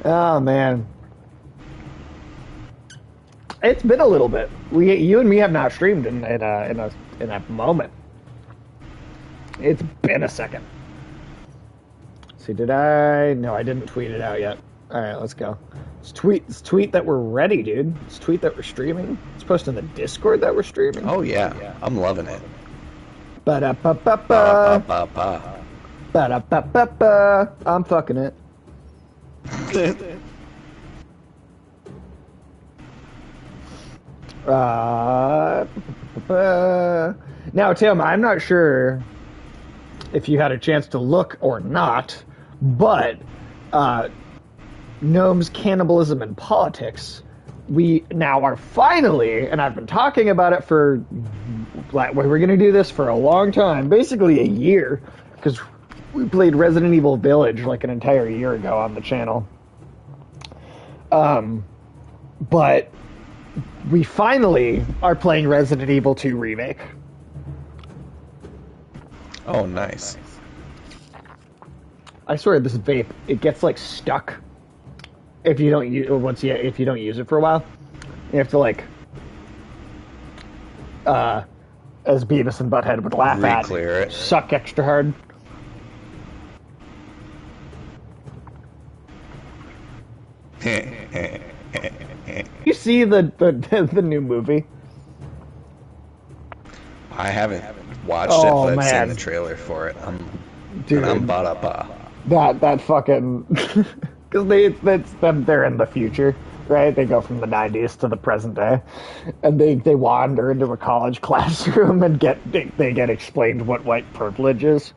Oh man, it's been a little bit. You and me have not streamed in a moment. It's been a second. Let's see, did I? No, I didn't tweet it out yet. All right, let's go. Let's tweet that we're ready, dude. Let's tweet that we're streaming. Let's post in the Discord that we're streaming. Oh yeah, I'm loving it. Ba-da-ba-ba-ba. Ba-da-ba-ba-ba. I'm fucking it. Now, Tim, I'm not sure if you had a chance to look or not, but Gnomes, Cannibalism, and Politics, we now are finally, and I've been talking about it for, like, we're going to do this for a long time, basically a year, because we played Resident Evil Village like an entire year ago on the channel. But we finally are playing Resident Evil 2 Remake. Oh, nice. I swear this vape, it gets like stuck if you don't use if you don't use it for a while. You have to like as Beavis and Butthead would laugh at, clear it. Suck extra hard. You see the new movie? I haven't watched it, Oh, but I've man. seen the trailer for it. Dude, I'm ba-da-ba. that fucking because it's them, they're in the future, right? They go from the 90s to the present day, and they wander into a college classroom and they get explained what white privilege is,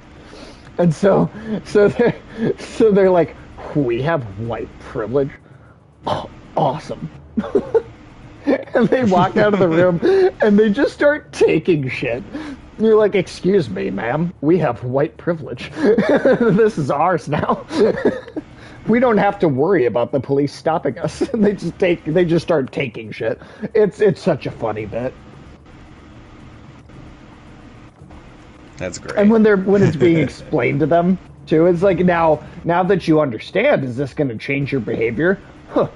and so they're like, we have white privilege. Oh, awesome. And they walk out of the room and they just start taking shit. You're like, excuse me, ma'am, we have white privilege. This is ours now. We don't have to worry about the police stopping us. They just start taking shit. It's such a funny bit. That's great. And when it's being explained to them too, it's like, now that you understand, is this going to change your behavior? Huh,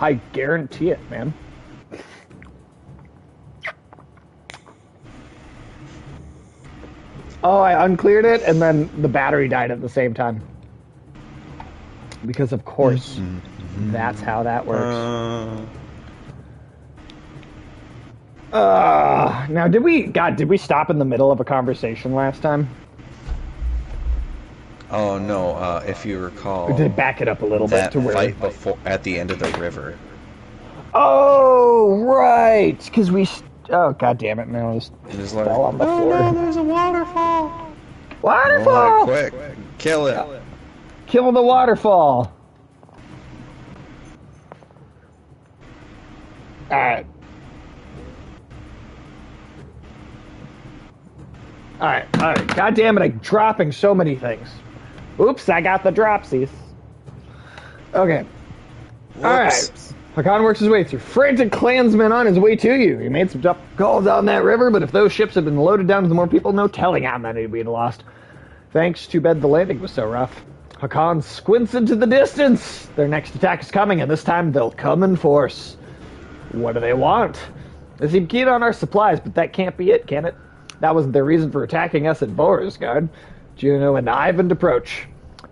I guarantee it, man. Oh, I uncleared it, and then the battery died at the same time. Because, of course, that's how that works. Now, did we stop in the middle of a conversation last time? Oh, no, if you recall... Or did it back it up a little bit to where... fight before, at the end of the river. Oh, right! Because we... Oh, god damn it, man, I just Like, fell on the floor. No, there's a waterfall! Waterfall! Oh, quick, kill it. Kill the waterfall! Alright. Alright. God damn it, I'm dropping so many things. Oops, I got the dropsies. Okay. Alright. Hakan works his way through. Frantic clansman on his way to you. He made some tough calls out in that river, but if those ships had been loaded down with more people, no telling how many we'd lost. Thanks, too bad the landing was so rough. Hakan squints into the distance. Their next attack is coming, and this time they'll come in force. What do they want? They seem keen on our supplies, but that can't be it, can it? That wasn't their reason for attacking us at Beauregard. Juno and Ivan approach.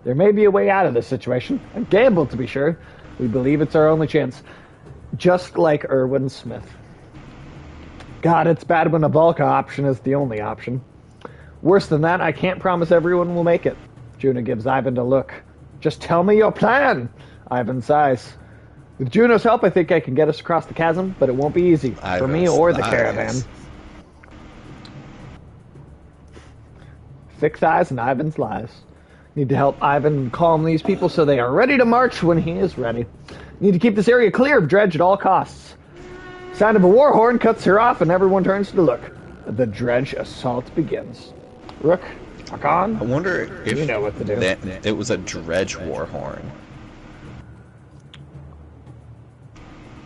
There may be a way out of this situation. A gamble, to be sure. We believe it's our only chance. Just like Erwin Smith. God, it's bad when a Volca option is the only option. Worse than that, I can't promise everyone will make it. Juno gives Ivan a look. Just tell me your plan. Ivan sighs. With Juno's help, I think I can get us across the chasm, but it won't be easy. For me or the caravan. Thick thighs and Ivan's lies. Need to help Ivan calm these people so they are ready to march when he is ready. Need to keep this area clear of Dredge at all costs. Sound of a war horn cuts her off and everyone turns to look. The Dredge assault begins. Rook, Hakan, I wonder if you know what to do. It was a Dredge war horn.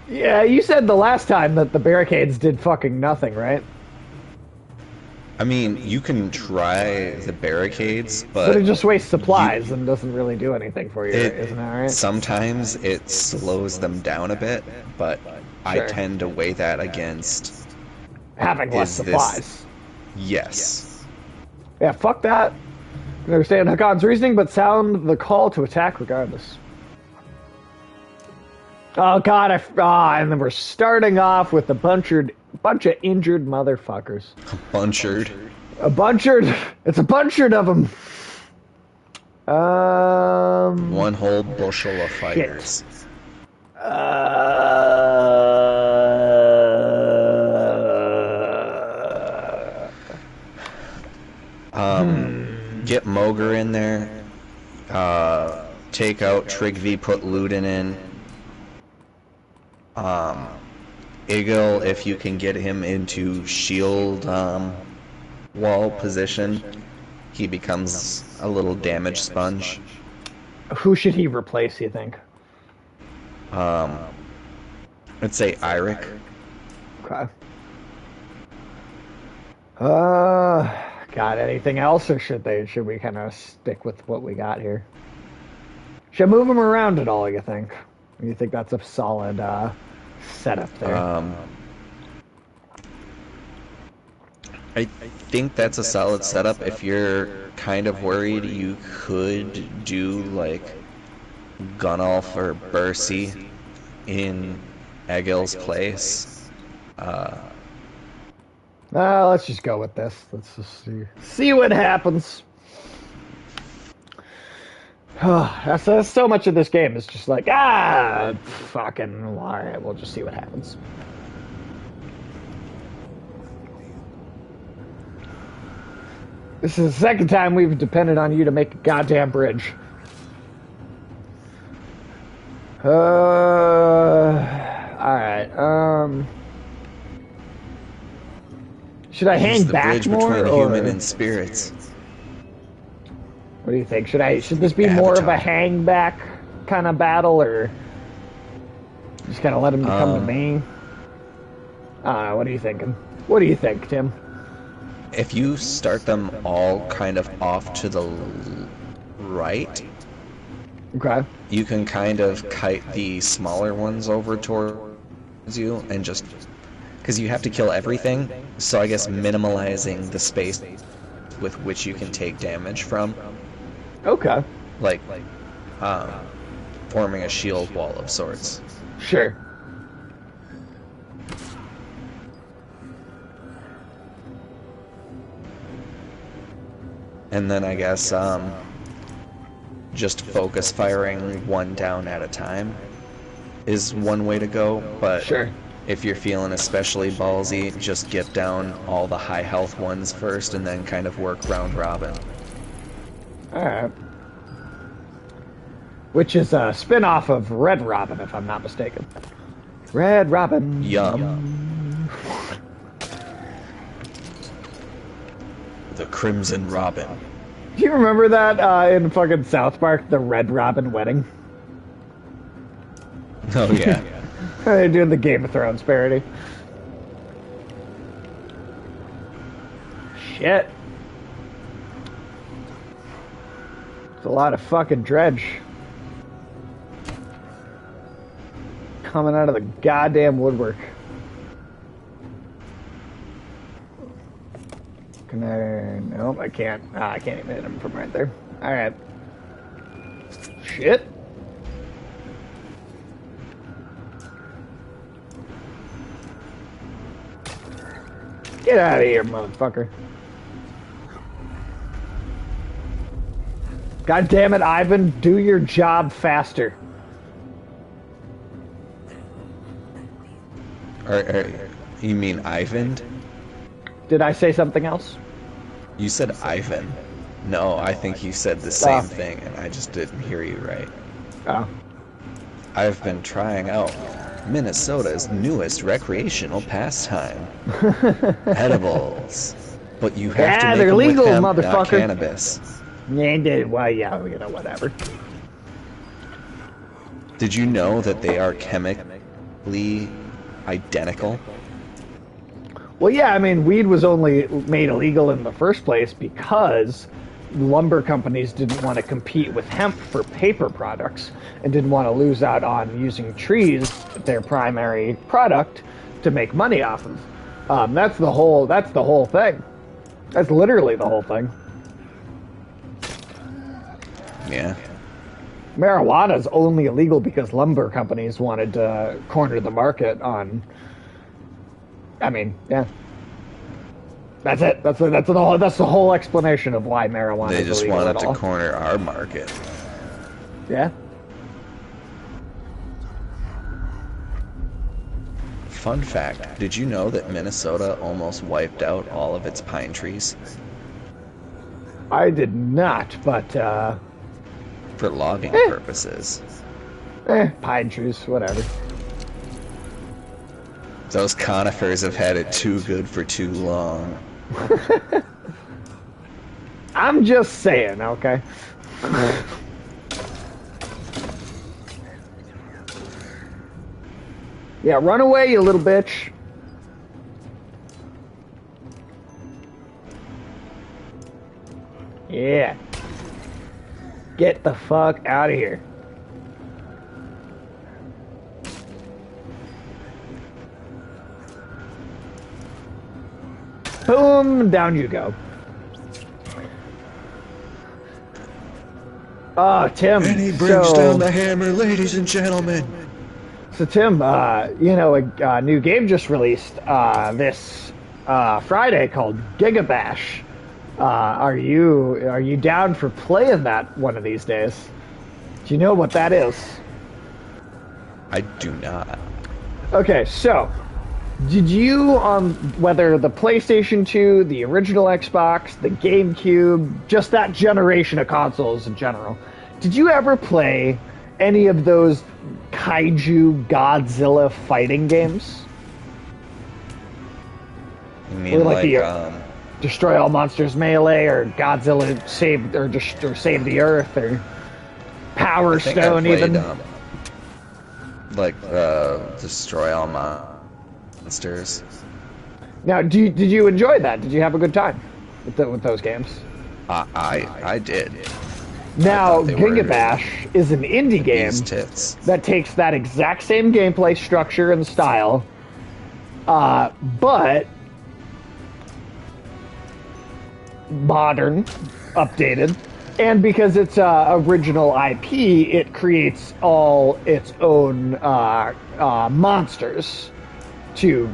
Yeah, you said the last time that the barricades did fucking nothing, right? I mean, you can try the barricades, But it but just wastes supplies and doesn't really do anything for you, it isn't that right? sometimes it slows them down a bit, but I Sure. tend to weigh that against Having less is this supplies. yes. Yeah, fuck that. I understand Hakon's reasoning, but sound the call to attack regardless. Oh god, and then we're starting off with a bunch of injured motherfuckers. Bunchard. It's a bunchard of them. One whole bushel of fighters. Get Moger in there. Take out Trigvi, put Luden in. Eagle, if you can get him into shield wall position, he becomes a little damage sponge. Who should he replace, you think? I'd say Eirik. Okay. Got anything else, or should we kind of stick with what we got here? Should I move him around at all, you think? Or you think that's a solid setup there? I think that's a solid setup. If you're kind of worried, you could do like Gunnulf or Bercy in Egil's place. Let's just go with this. Let's just see what happens. That's so much of this game is just like, fucking, alright, we'll just see what happens. This is the second time we've depended on you to make a goddamn bridge. Alright, should I hang the back bridge more, between or human and spirits. what do you think? Should this be more of a hang back kind of battle, or just kind of let him come to me? I don't know. What are you thinking? What do you think, Tim? If you start them all kind of off to the right, Okay. you can kind of kite the smaller ones over towards you and just... Because you have to kill everything, so I guess minimalizing the space with which you can take damage from. Okay. Like, forming a shield wall of sorts. Sure. And then I guess, just focus firing one down at a time is one way to go, but Sure. if you're feeling especially ballsy, just get down all the high health ones first and then kind of work round robin. Alright. Which is a spin-off of Red Robin, if I'm not mistaken. Red Robin. Yum. The Crimson Robin. Do you remember that in fucking South Park, the Red Robin wedding? Oh yeah. They're doing the Game of Thrones parody. Shit. It's a lot of fucking dredge. Coming out of the goddamn woodwork. Can I... Nope, I can't. I can't even hit him from right there. Alright. Shit. Get out of here, motherfucker. God damn it, Ivan, do your job faster. You mean Ivan? Did I say something else? You said Ivan. No, I think you said the same thing, and I just didn't hear you right. Oh. I've been trying out Minnesota's newest recreational pastime. Edibles. But you have to make they're them legal, with hemp, motherfucker. not cannabis. Well, yeah, you know, whatever. Did you know that they are chemically identical? Well, yeah, I mean, weed was only made illegal in the first place because lumber companies didn't want to compete with hemp for paper products and didn't want to lose out on using trees, their primary product, to make money off of. That's the whole thing. That's literally the whole thing. Yeah. Marijuana is only illegal because lumber companies wanted to corner the market on. I mean, yeah. That's it. That's the whole explanation of why marijuana They is just illegal wanted at to all. corner our market. Yeah. Fun fact, did you know that Minnesota almost wiped out all of its pine trees? I did not, but For logging purposes. pine trees, whatever. Those conifers have had it too good for too long. I'm just saying, okay? Yeah, run away, you little bitch. Yeah. Get the fuck out of here. Boom, down you go. Tim. And he brings down the hammer, ladies and gentlemen. So Tim, you know, a new game just released this Friday called Gigabash. Are you down for playing that one of these days? Do you know what that is? I do not. Okay, so did you whether the PlayStation 2, the original Xbox, the GameCube, just that generation of consoles in general, did you ever play any of those kaiju Godzilla fighting games? You mean like Destroy All Monsters Melee or Godzilla Save Save the Earth or Power Stone even? Destroy All Monsters. Now, did you enjoy that? Did you have a good time with those games? I did. Now, Gigabash is an indie game that takes that exact same gameplay structure and style, but modern, updated, and because it's original IP, it creates all its own monsters to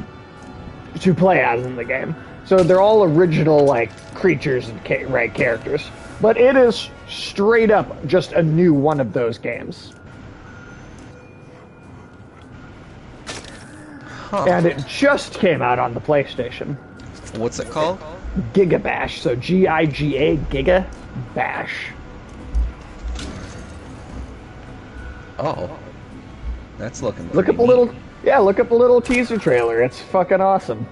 play as in the game. So they're all original like creatures and characters, but it is straight up just a new one of those games. And it just came out on the PlayStation. What's it called? Gigabash. So Giga Giga Bash. Oh, that's looking. Look up a little. Yeah, look up a little teaser trailer. It's fucking awesome.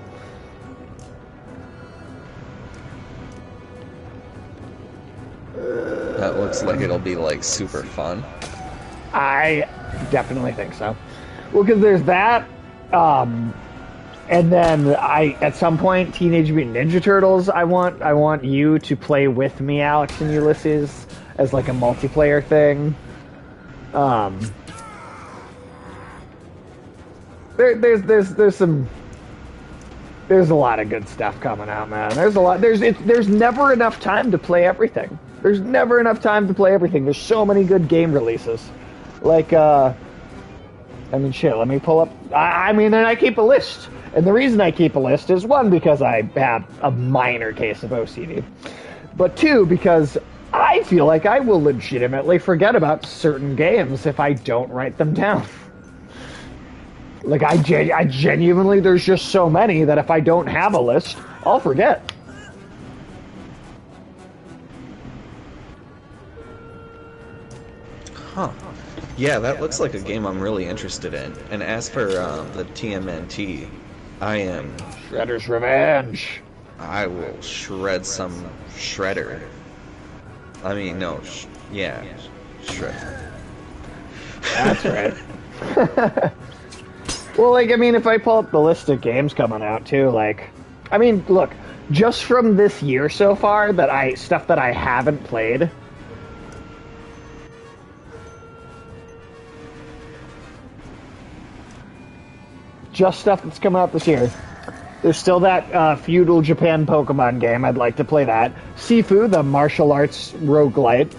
That looks like it'll be like super fun. I definitely think so. Well, because there's that, and then at some point, Teenage Mutant Ninja Turtles. I want you to play with me, Alex and Ulysses, as like a multiplayer thing. There's a lot of good stuff coming out, man. There's a lot. There's never enough time to play everything. There's never enough time to play everything. There's so many good game releases. Like, I mean, shit, let me pull up. And I keep a list. And the reason I keep a list is, one, because I have a minor case of OCD. But two, because I feel like I will legitimately forget about certain games if I don't write them down. Like, I genuinely, there's just so many that if I don't have a list, I'll forget. Huh. Yeah, that looks like a game I'm really interested in. And as for the TMNT, I am... Shredder's Revenge. I will shred some Shredder. I mean, no, Shredder. That's right. Well, like, I mean, if I pull up the list of games coming out, too, like, I mean, look, just from this year so far, stuff that I haven't played. Just stuff that's come out this year. There's still that feudal Japan Pokemon game. I'd like to play that. Sifu, the martial arts roguelite.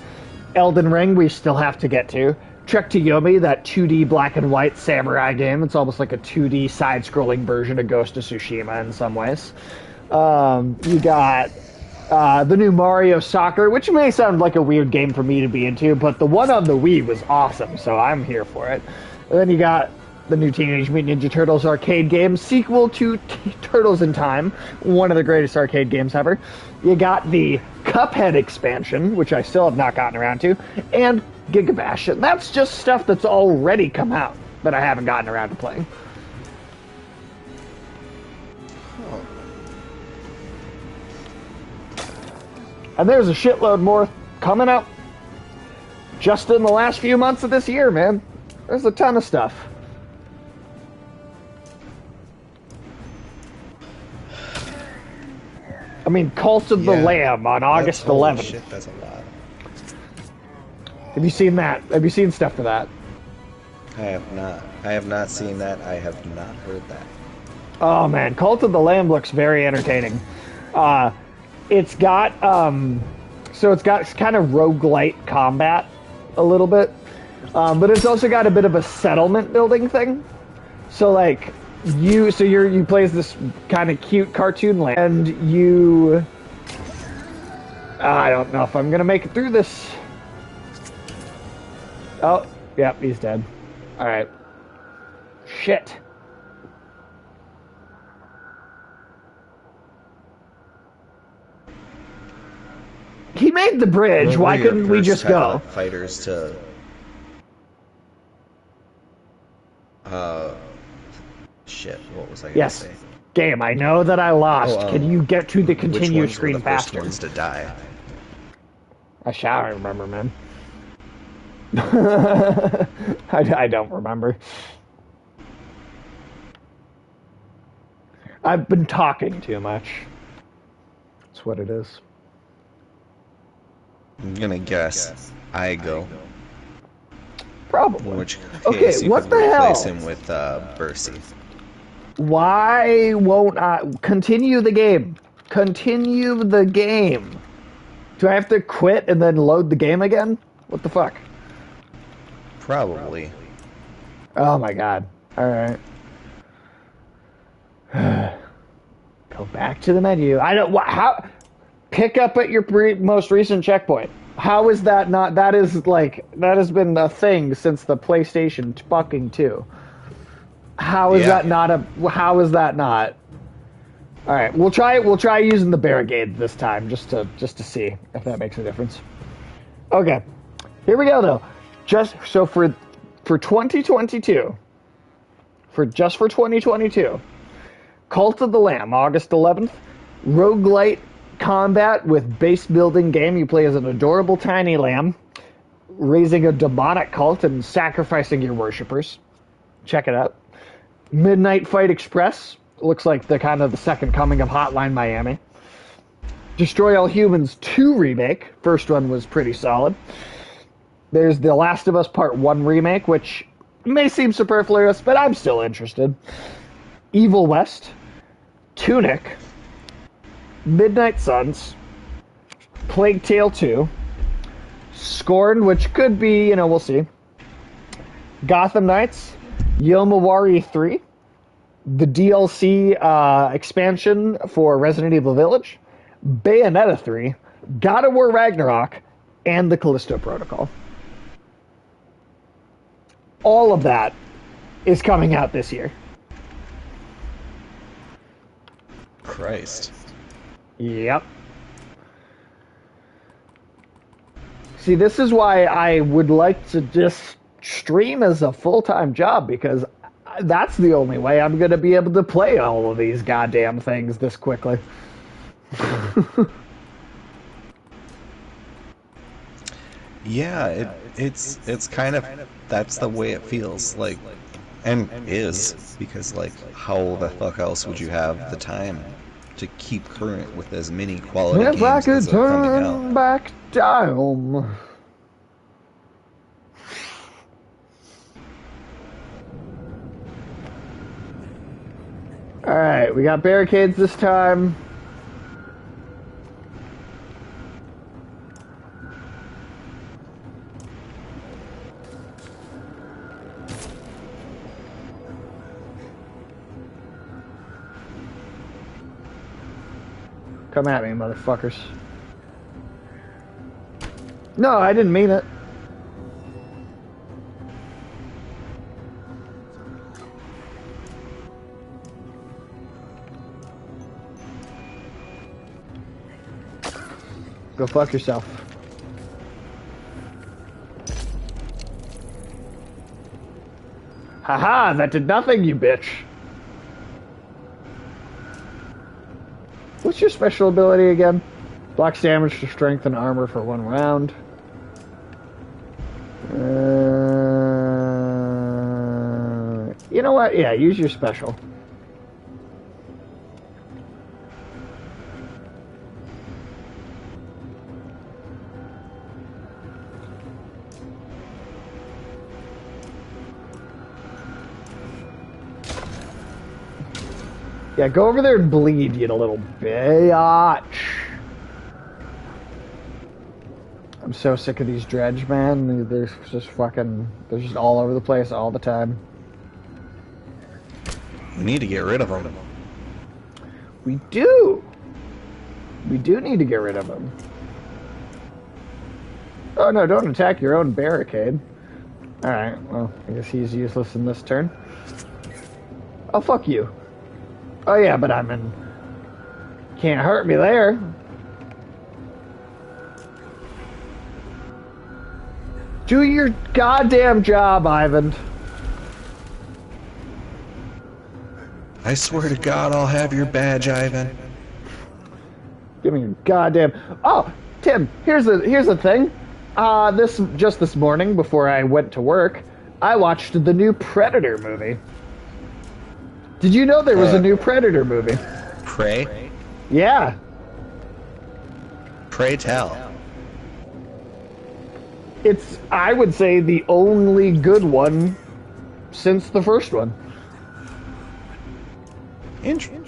Elden Ring, we still have to get to. Trek to Yomi, that 2D black and white samurai game. It's almost like a 2D side-scrolling version of Ghost of Tsushima in some ways. You got the new Mario Soccer, which may sound like a weird game for me to be into, but the one on the Wii was awesome, so I'm here for it. And then you got the new Teenage Mutant Ninja Turtles arcade game, sequel to Turtles in Time, one of the greatest arcade games ever. You got the Cuphead expansion, which I still have not gotten around to, and Gigabash. And that's just stuff that's already come out that I haven't gotten around to playing. Oh. And there's a shitload more coming out just in the last few months of this year, man. There's a ton of stuff. I mean, Cult of the Lamb on August 11th. Shit, that's a lot. Have you seen that? Have you seen stuff for that? I have not. I have not seen that. I have not heard that. Oh man, Cult of the Lamb looks very entertaining. It's got so it's got kind of roguelite combat a little bit, but it's also got a bit of a settlement building thing. So like you play as this kind of cute cartoon land, and you I don't know if I'm gonna make it through this. Oh, yep, he's dead. All right. Shit. He made the bridge. Why couldn't we just go? Fighters to. Shit. What was I gonna say? Game. I know that I lost. Can you get to the continue screen faster? Which ones to die? I shall remember, man. I don't remember. I've been talking too much. That's what it is. I'm gonna guess Igo. Probably. In which okay, case you what could the hell? Replace him with Bercy. Why won't I continue the game? Continue the game. Do I have to quit and then load the game again? What the fuck? Probably. Oh my god. Alright. Go back to the menu. I don't... How... Pick up at your most recent checkpoint. How is that not... That is, like... That has been a thing since the PlayStation fucking 2. How is that not a... How is that not... Alright, we'll try using the barricade this time, just to see if that makes a difference. Okay. Here we go, though. Just so for 2022, for 2022, Cult of the Lamb, August 11th, roguelite combat with base building game. You play as an adorable tiny lamb, raising a demonic cult and sacrificing your worshippers. Check it out. Midnight Fight Express, looks like the second coming of Hotline Miami. Destroy All Humans 2 remake. First one was pretty solid. There's The Last of Us Part 1 remake, which may seem superfluous, but I'm still interested. Evil West, Tunic, Midnight Suns, Plague Tale 2, Scorn, which could be, we'll see. Gotham Knights, Yomawari 3, the DLC expansion for Resident Evil Village, Bayonetta 3, God of War Ragnarok, and the Callisto Protocol. All of that is coming out this year. Christ. Yep. See, this is why I would like to just stream as a full-time job, because that's the only way I'm going to be able to play all of these goddamn things this quickly. Yeah, it's kind of, that's the way it feels like, and is, because like how the fuck else would you have the time to keep current with as many quality If I games could as are coming turn out. back time. Alright, we got barricades this time. Come at me, motherfuckers. No, I didn't mean it. Go fuck yourself. Haha, that did nothing, you bitch. What's your special ability again? Blocks damage to strength and armor for 1 round. You know what? Yeah, use your special. Yeah, go over there and bleed, you little bitch. I'm so sick of these dredge, man. They're just fucking... They're just all over the place all the time. We need to get rid of them. We do! We do need to get rid of them. Oh no, don't attack your own barricade. Alright, well, I guess he's useless in this turn. Oh, fuck you. Oh yeah, but I'm in... Can't hurt me there. Do your goddamn job, Ivan. I swear to God, I'll have your badge, Ivan. Give me your goddamn... Oh, Tim, here's the thing. Just this morning, before I went to work, I watched the new Predator movie. Did you know there was a new Predator movie? Pray? Yeah. Pray tell. It's, I would say, the only good one since the first one. Interesting.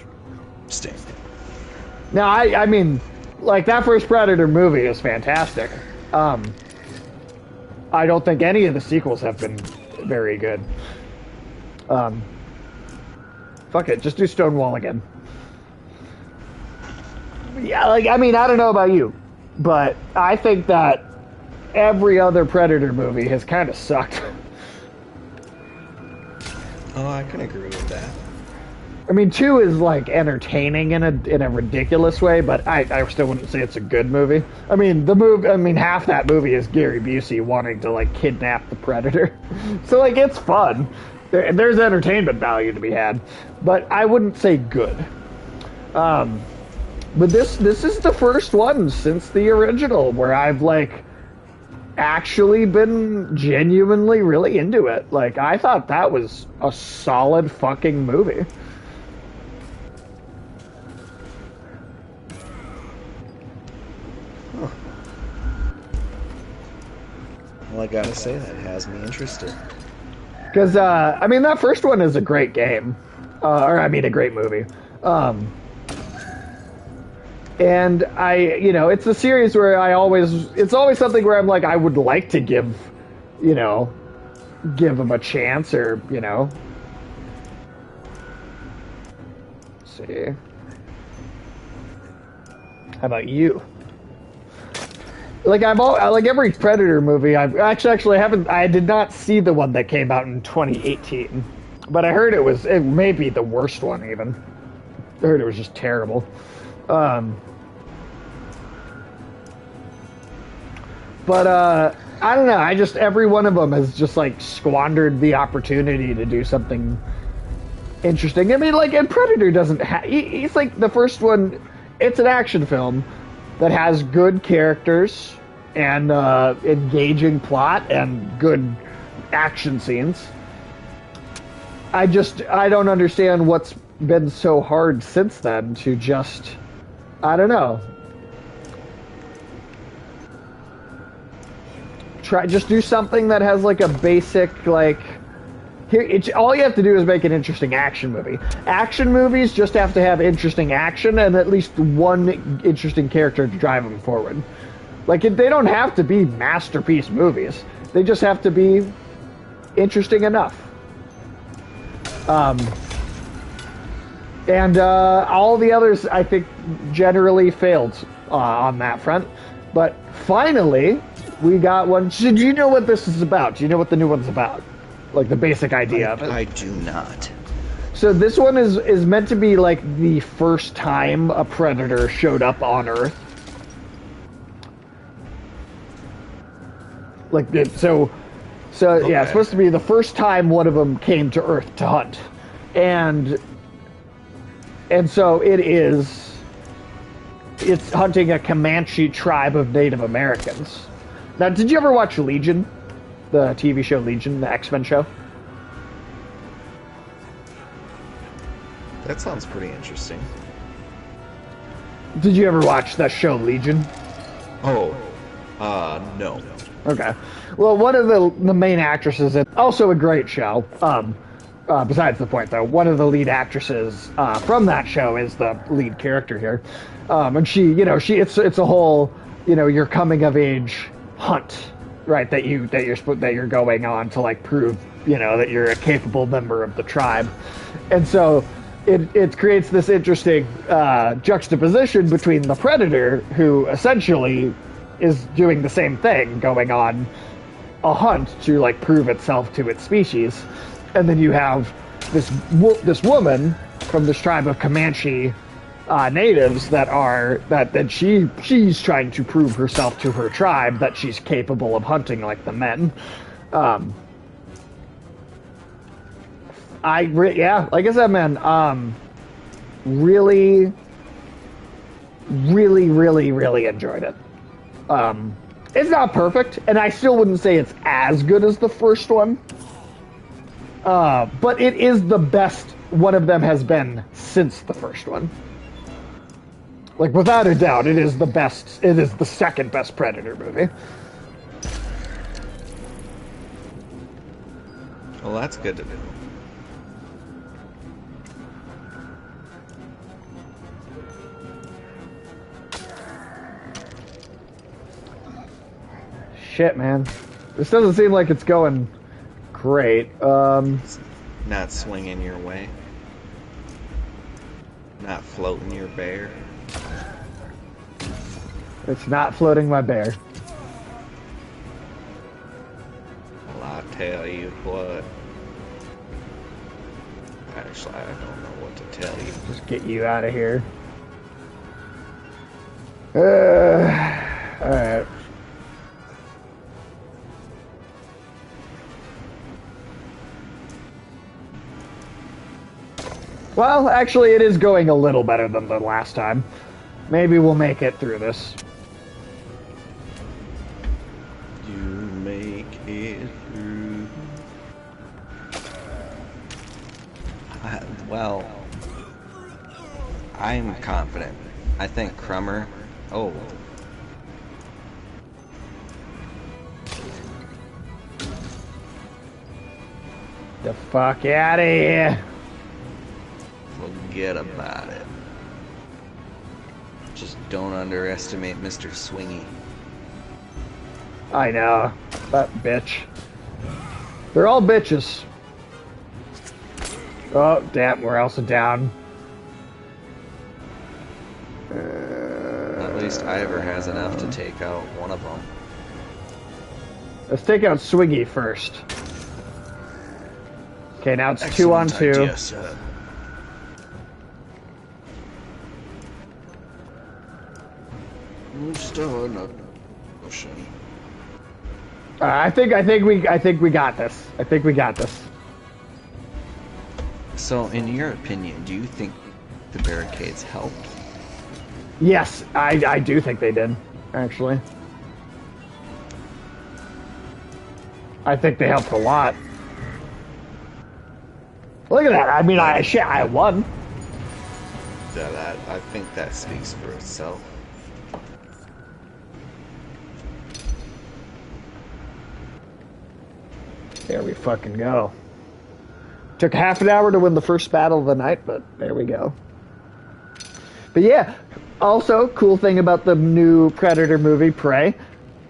Now, I mean, like, that first Predator movie is fantastic. I don't think any of the sequels have been very good. Fuck it, just do Stonewall again. Yeah, like, I mean, I don't know about you, but I think that every other Predator movie has kind of sucked. Oh, I can agree with that. I mean, 2 is, like, entertaining in a ridiculous way, but I still wouldn't say it's a good movie. I mean, half that movie is Gary Busey wanting to, like, kidnap the Predator. So, like, it's fun. There's entertainment value to be had, but I wouldn't say good. But this is the first one since the original where I've, like, actually been genuinely really into it. Like, I thought that was a solid fucking movie. Well, I gotta say, that has me interested. Because, I mean, that first one is a great game. Or, I mean, a great movie. And it's a series where it's always something where I'm like, I would like to give them a chance, or, let's see. How about you? Like, like every Predator movie, I did not see the one that came out in 2018, but I heard it may be the worst one even. I heard it was just terrible. But I don't know, every one of them has just, like, squandered the opportunity to do something interesting. I mean, like, and Predator doesn't he's like, the first one, it's an action film that has good characters and engaging plot and good action scenes. I don't understand what's been so hard since then to just, I don't know, just do something that has like a basic like. Here, all you have to do is make an interesting action movie. Action movies just have to have interesting action and at least one interesting character to drive them forward. Like, they don't have to be masterpiece movies. They just have to be interesting enough. And all the others, I think, generally failed on that front. But finally, we got one. So do you know what this is about? Do you know what the new one's about? Like the basic idea of it? I do not. So this one is meant to be like the first time a predator showed up on Earth. Like so okay. Yeah, it's supposed to be the first time one of them came to Earth to hunt, and so it's hunting a Comanche tribe of Native Americans. Now, did you ever watch Legion? The TV show Legion, the X-Men show? That sounds pretty interesting. Did you ever watch that show Legion? Oh, no. Okay. Well, one of the main actresses, also a great show. Besides the point, though, one of the lead actresses from that show is the lead character here, and it's a whole, your coming of age hunt. Right, that you're going on to like prove, that you're a capable member of the tribe, and so it creates this interesting juxtaposition between the predator, who essentially is doing the same thing, going on a hunt to like prove itself to its species, and then you have this woman from this tribe of Comanche natives that she's trying to prove herself to her tribe that she's capable of hunting like the men. Like I said, man, really, really, really, really enjoyed it. It's not perfect, and I still wouldn't say it's as good as the first one, but it is the best one of them has been since the first one. Like, without a doubt, it is the best. It is the second best Predator movie. Well, that's good to know. Shit, man. This doesn't seem like it's going great. It's not swinging your way. Not floating your bear. It's not floating my bear. Well, I tell you what. Actually, I don't know what to tell you. Just get you out of here. Alright. Well, actually, it is going a little better than the last time. Maybe we'll make it through this. You make it through. Well, I'm confident. I think Crummer. Oh. The fuck out of here. Forget about it. Just don't underestimate Mr. Swingy. I know. That bitch. They're all bitches. Oh, damn, we're also down. At least Ivor has enough to take out one of them. Let's take out Swiggy first. Okay, now it's Excellent 2 on 2. idea, sir. I think we got this. I think we got this. So, in your opinion, do you think the barricades helped? Yes, I do think they did, actually. I think they helped a lot. Look at that. I mean, I won. I think that speaks for itself. There we fucking go. Took half an hour to win the first battle of the night, but there we go. But yeah, also, cool thing about the new Predator movie, Prey,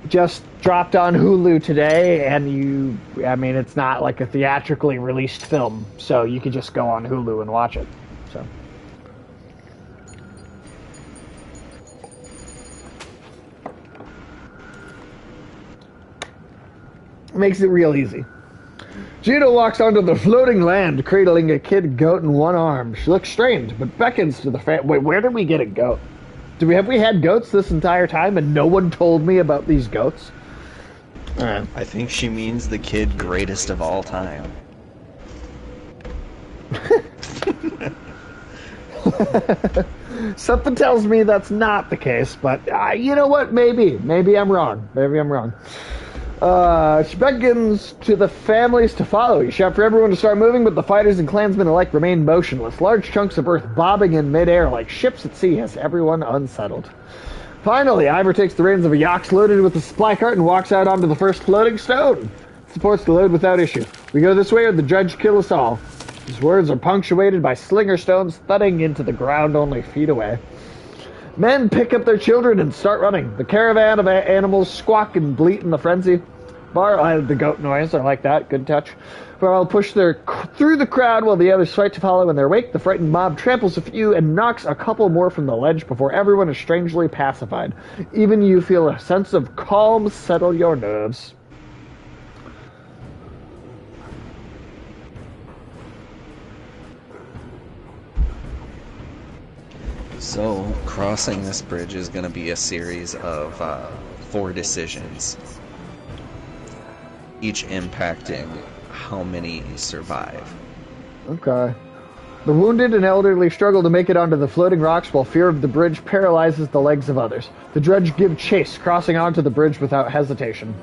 just dropped on Hulu today, and I mean, it's not like a theatrically released film, so you can just go on Hulu and watch it. So. Makes it real easy. Gina walks onto the floating land, cradling a kid goat in one arm. She looks strained, but beckons to the Wait, where did we get a goat? Have we had goats this entire time and no one told me about these goats? Alright. I think she means the kid greatest of all time. Something tells me that's not the case, but you know what? Maybe I'm wrong. She beckons to the families to follow. You shout for everyone to start moving, but the fighters and clansmen alike remain motionless. Large chunks of earth bobbing in midair like ships at sea has everyone unsettled. Finally, Ivor takes the reins of a yacht loaded with a supply cart and walks out onto the first floating stone. Supports the load without issue. We go this way or the judge kill us all. His words are punctuated by slinger stones thudding into the ground only feet away. Men pick up their children and start running. The caravan of animals squawk and bleat in the frenzy. The goat noise, I like that. Good touch. Barl push through the crowd while the others fight to follow in their wake. The frightened mob tramples a few and knocks a couple more from the ledge before everyone is strangely pacified. Even you feel a sense of calm settle your nerves. So, crossing this bridge is going to be a series of 4 decisions, each impacting how many survive. Okay. The wounded and elderly struggle to make it onto the floating rocks while fear of the bridge paralyzes the legs of others. The dredge give chase, crossing onto the bridge without hesitation.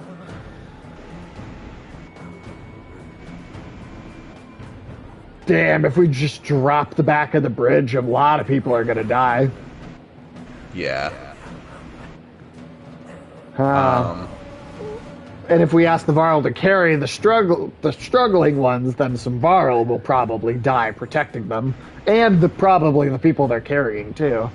Damn, if we just drop the back of the bridge, a lot of people are gonna die. Yeah. And if we ask the Varl to carry the struggling ones, then some Varl will probably die protecting them. And probably the people they're carrying, too.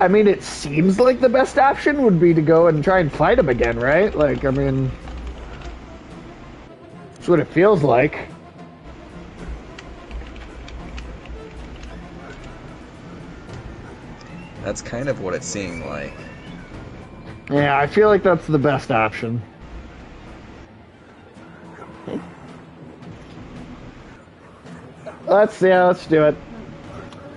I mean, it seems like the best option would be to go and try and fight them again, right? Like, I mean, that's what it feels like. That's kind of what it seemed like. Yeah, I feel like that's the best option. Let's do it.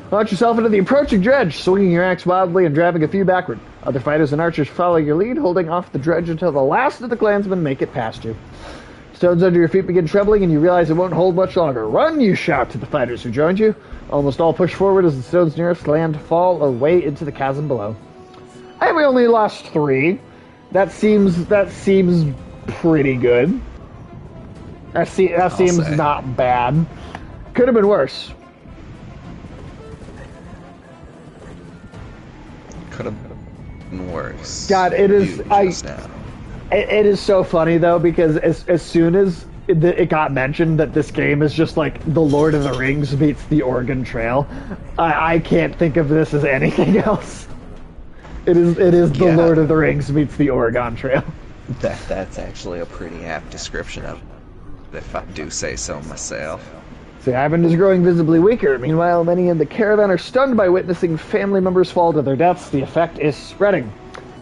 Launch yourself into the approaching dredge, swinging your axe wildly and driving a few backward. Other fighters and archers follow your lead, holding off the dredge until the last of the clansmen make it past you. Stones under your feet begin trembling, and you realize it won't hold much longer. Run, you shout to the fighters who joined you. Almost all push forward as the stones nearest land fall away into the chasm below. And we only lost 3. That seems pretty good. That seems not bad. Could have been worse. Could have been worse. God, it is. It is so funny though, because as soon as it got mentioned that this game is just like the Lord of the Rings meets the Oregon Trail, I can't think of this as anything else. It is the Lord of the Rings meets the Oregon Trail. That's actually a pretty apt description of it, if I do say so myself. See, Ivan is growing visibly weaker. Meanwhile, many in the caravan are stunned by witnessing family members fall to their deaths. The effect is spreading.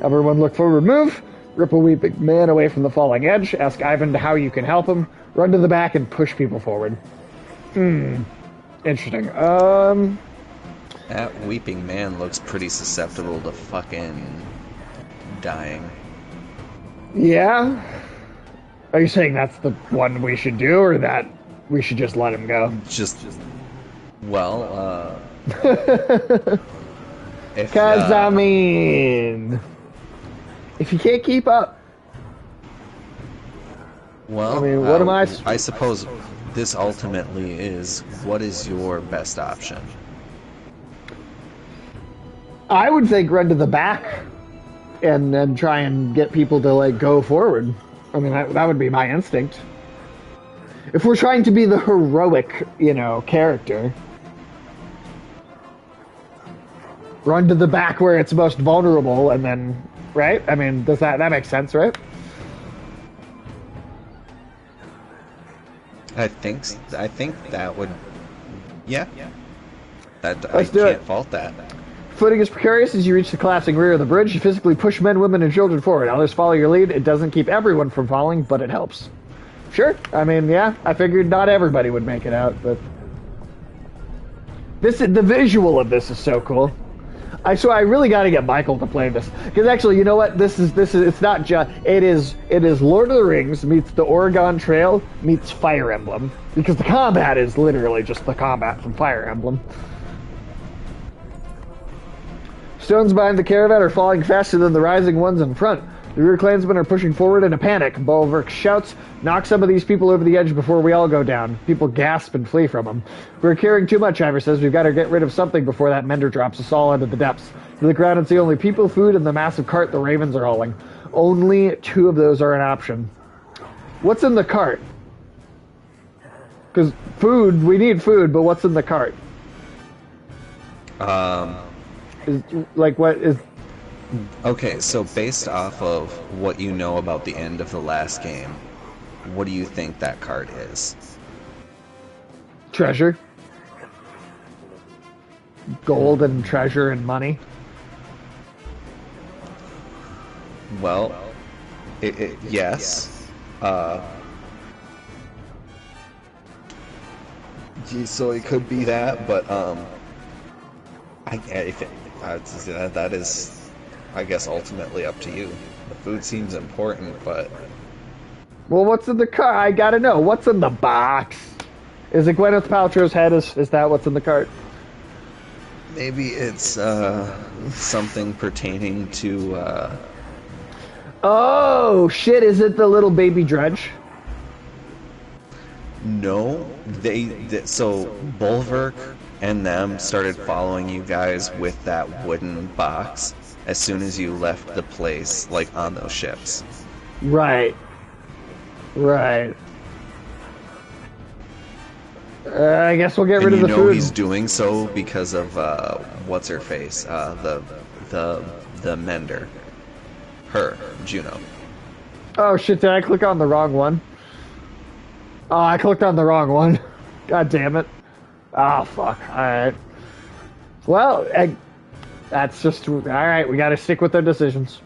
Everyone look forward, move. Rip a weeping man away from the falling edge. Ask Ivan how you can help him. Run to the back and push people forward. Interesting. That weeping man looks pretty susceptible to fucking dying. Yeah? Are you saying that's the one we should do, or that we should just let him go? Because, I mean, if you can't keep up. Well, I mean, what am I? I suppose this ultimately is what is your best option? I would think run to the back and then try and get people to like go forward. I mean, that would be my instinct. If we're trying to be the heroic, character, run to the back where it's most vulnerable, and then, right? I mean, does that make sense, right? I think that would, yeah. That Let's I do can't it. fault that. Footing is precarious as you reach the collapsing rear of the bridge. You physically push men, women, and children forward. Others follow your lead. It doesn't keep everyone from falling, but it helps. Sure. I mean, yeah. I figured not everybody would make it out, but the visual of this is so cool. So I really got to get Michael to play this, because actually, you know what? This is it's not just it is Lord of the Rings meets the Oregon Trail meets Fire Emblem, because the combat is literally just the combat from Fire Emblem. Stones behind the caravan are falling faster than the rising ones in front. The rear clansmen are pushing forward in a panic. Bulwark shouts, "Knock some of these people over the edge before we all go down." People gasp and flee from them. "We're carrying too much," Ivor says. "We've got to get rid of something before that mender drops us all into the depths." To the ground and see only people, food, and the massive cart the ravens are hauling. Only 2 of those are an option. What's in the cart? Because food, we need food, but what's in the cart? What is... Okay, so based off of what you know about the end of the last game, what do you think that card is? Treasure. Gold and treasure and money. Well, yes. So it could be that, but that is, I guess, ultimately up to you. The food seems important, but... Well, what's in the cart? I gotta know. What's in the box? Is it Gwyneth Paltrow's head? Is that what's in the cart? Maybe it's something pertaining to... Oh, shit. Is it the little baby dredge? No. So, Bulwark and them started following you guys with that wooden box as soon as you left the place, like, on those ships. Right. Right. I guess we'll get rid of the food. And you know he's doing so because of, what's her face? The mender. Her, Juno. Oh shit, did I click on the wrong one? Oh, I clicked on the wrong one. God damn it. Oh, fuck. Alright. Well, that's just... Alright, we gotta stick with our decisions.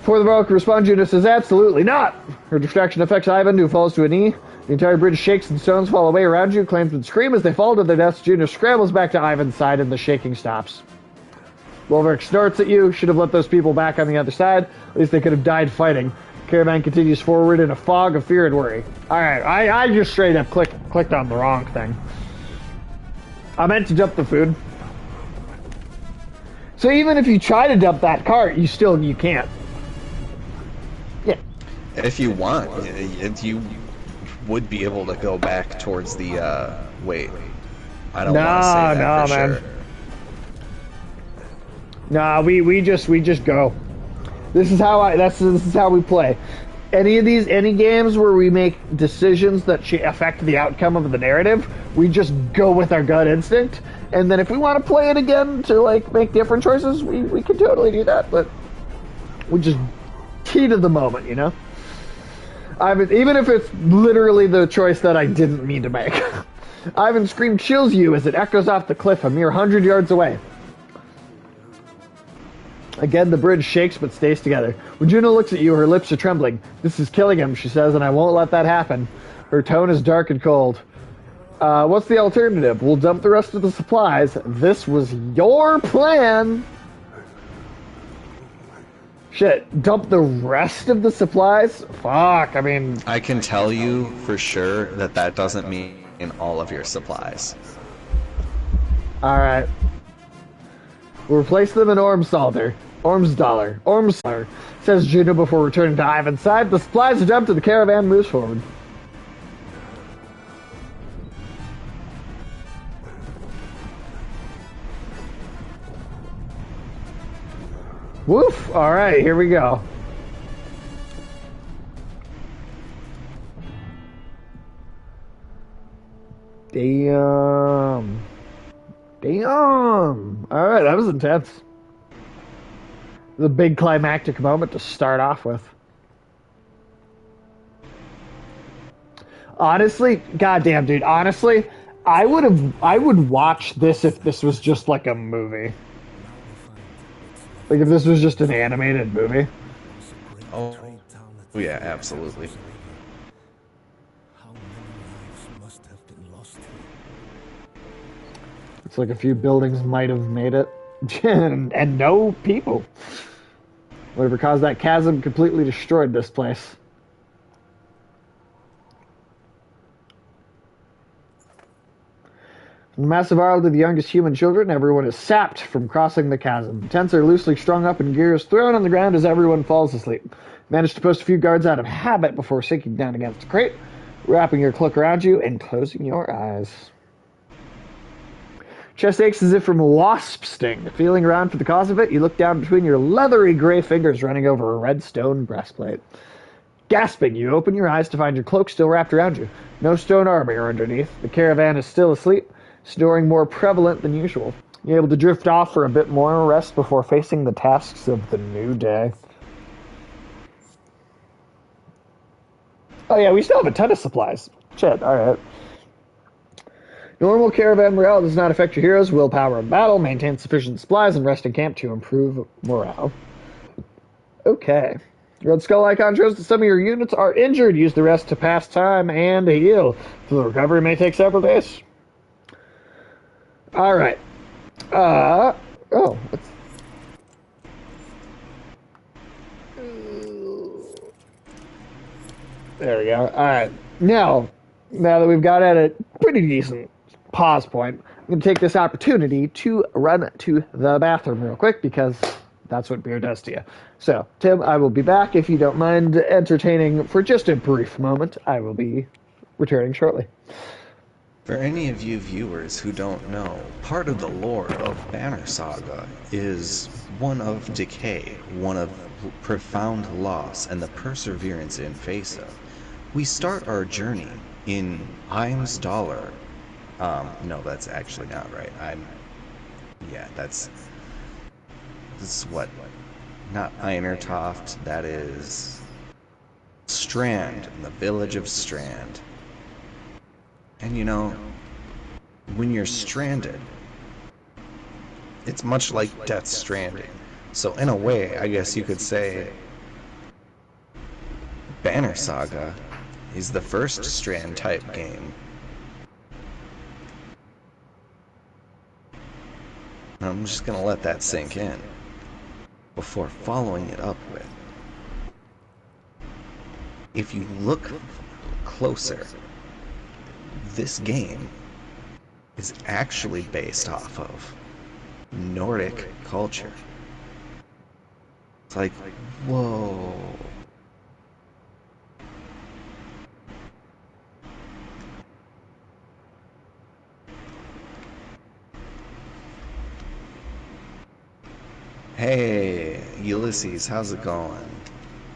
Before the Bulwark responds, Juno says, "Absolutely not!" Her distraction affects Ivan, who falls to a knee. The entire bridge shakes and stones fall away around you. Clansmen scream as they fall to their deaths. Juno scrambles back to Ivan's side and the shaking stops. Bulwark snorts at you. Should have let those people back on the other side. At least they could have died fighting. Caravan continues forward in a fog of fear and worry. Alright, I just straight up clicked on the wrong thing. I meant to dump the food. So even if you try to dump that cart, you can't. Yeah. If you want, you would be able to go back towards the, wait. I don't want to say that for man. sure. Nah, we just go. This is how we play. Any games where we make decisions that affect the outcome of the narrative, we just go with our gut instinct. And then if we want to play it again to like make different choices, we can totally do that. But we just key to the moment, you know. Even if it's literally the choice that I didn't mean to make. Ivan's scream chills you as it echoes off the cliff a mere 100 yards away. Again, the bridge shakes but stays together. When Juno looks at you, her lips are trembling. "This is killing him," she says, "and I won't let that happen." Her tone is dark and cold. What's the alternative? We'll dump the rest of the supplies. This was your plan. Shit, dump the rest of the supplies? Fuck, I mean... I can tell you for sure that doesn't mean all of your supplies. Alright. We'll replace them in Orm Salter. Ormsdollar, says Juno before returning to Ivan's side. The supplies are dumped and the caravan moves forward. Woof! Alright, here we go. Damn. Alright, that was intense. The big climactic moment to start off with. Honestly, goddamn, dude. Honestly, I would watch this if this was just like a movie. Like if this was just an animated movie. Oh, yeah, absolutely. It's like a few buildings might have made it, and no people. Whatever caused that chasm completely destroyed this place. From the massive isle to the youngest human children, everyone is sapped from crossing the chasm. Tents are loosely strung up and gears thrown on the ground as everyone falls asleep. Manage to post a few guards out of habit before sinking down against a crate, wrapping your cloak around you, and closing your eyes. Chest aches as if from a wasp sting. Feeling around for the cause of it, you look down between your leathery gray fingers running over a red stone breastplate. Gasping, you open your eyes to find your cloak still wrapped around you. No stone armor underneath. The caravan is still asleep, snoring more prevalent than usual. You're able to drift off for a bit more rest before facing the tasks of the new day. Oh yeah, we still have a ton of supplies. Shit, alright. Normal caravan morale does not affect your heroes' willpower in battle. Maintain sufficient supplies and rest in camp to improve morale. Okay. Red skull icon shows that some of your units are injured. Use the rest to pass time and heal. The recovery may take several days. Alright. Oh. There we go. Alright. Now that we've got at a pretty decent pause point, I'm going to take this opportunity to run to the bathroom real quick because that's what beer does to you. So, Tim, I will be back if you don't mind entertaining for just a brief moment. I will be returning shortly. For any of you viewers who don't know, part of the lore of Banner Saga is one of decay, one of profound loss, and the perseverance in face of. We start our journey in Dollar. No, that's actually not right. This is what? Not Einertoft, that is Strand, in the village of Strand. And you know, when you're stranded, it's much like Death Stranding. So in a way, I guess you could say Banner Saga is the first Strand type game. I'm just gonna let that sink in before following it up with, if you look closer, this game is actually based off of Nordic culture. It's like, whoa. Hey, Ulysses, how's it going?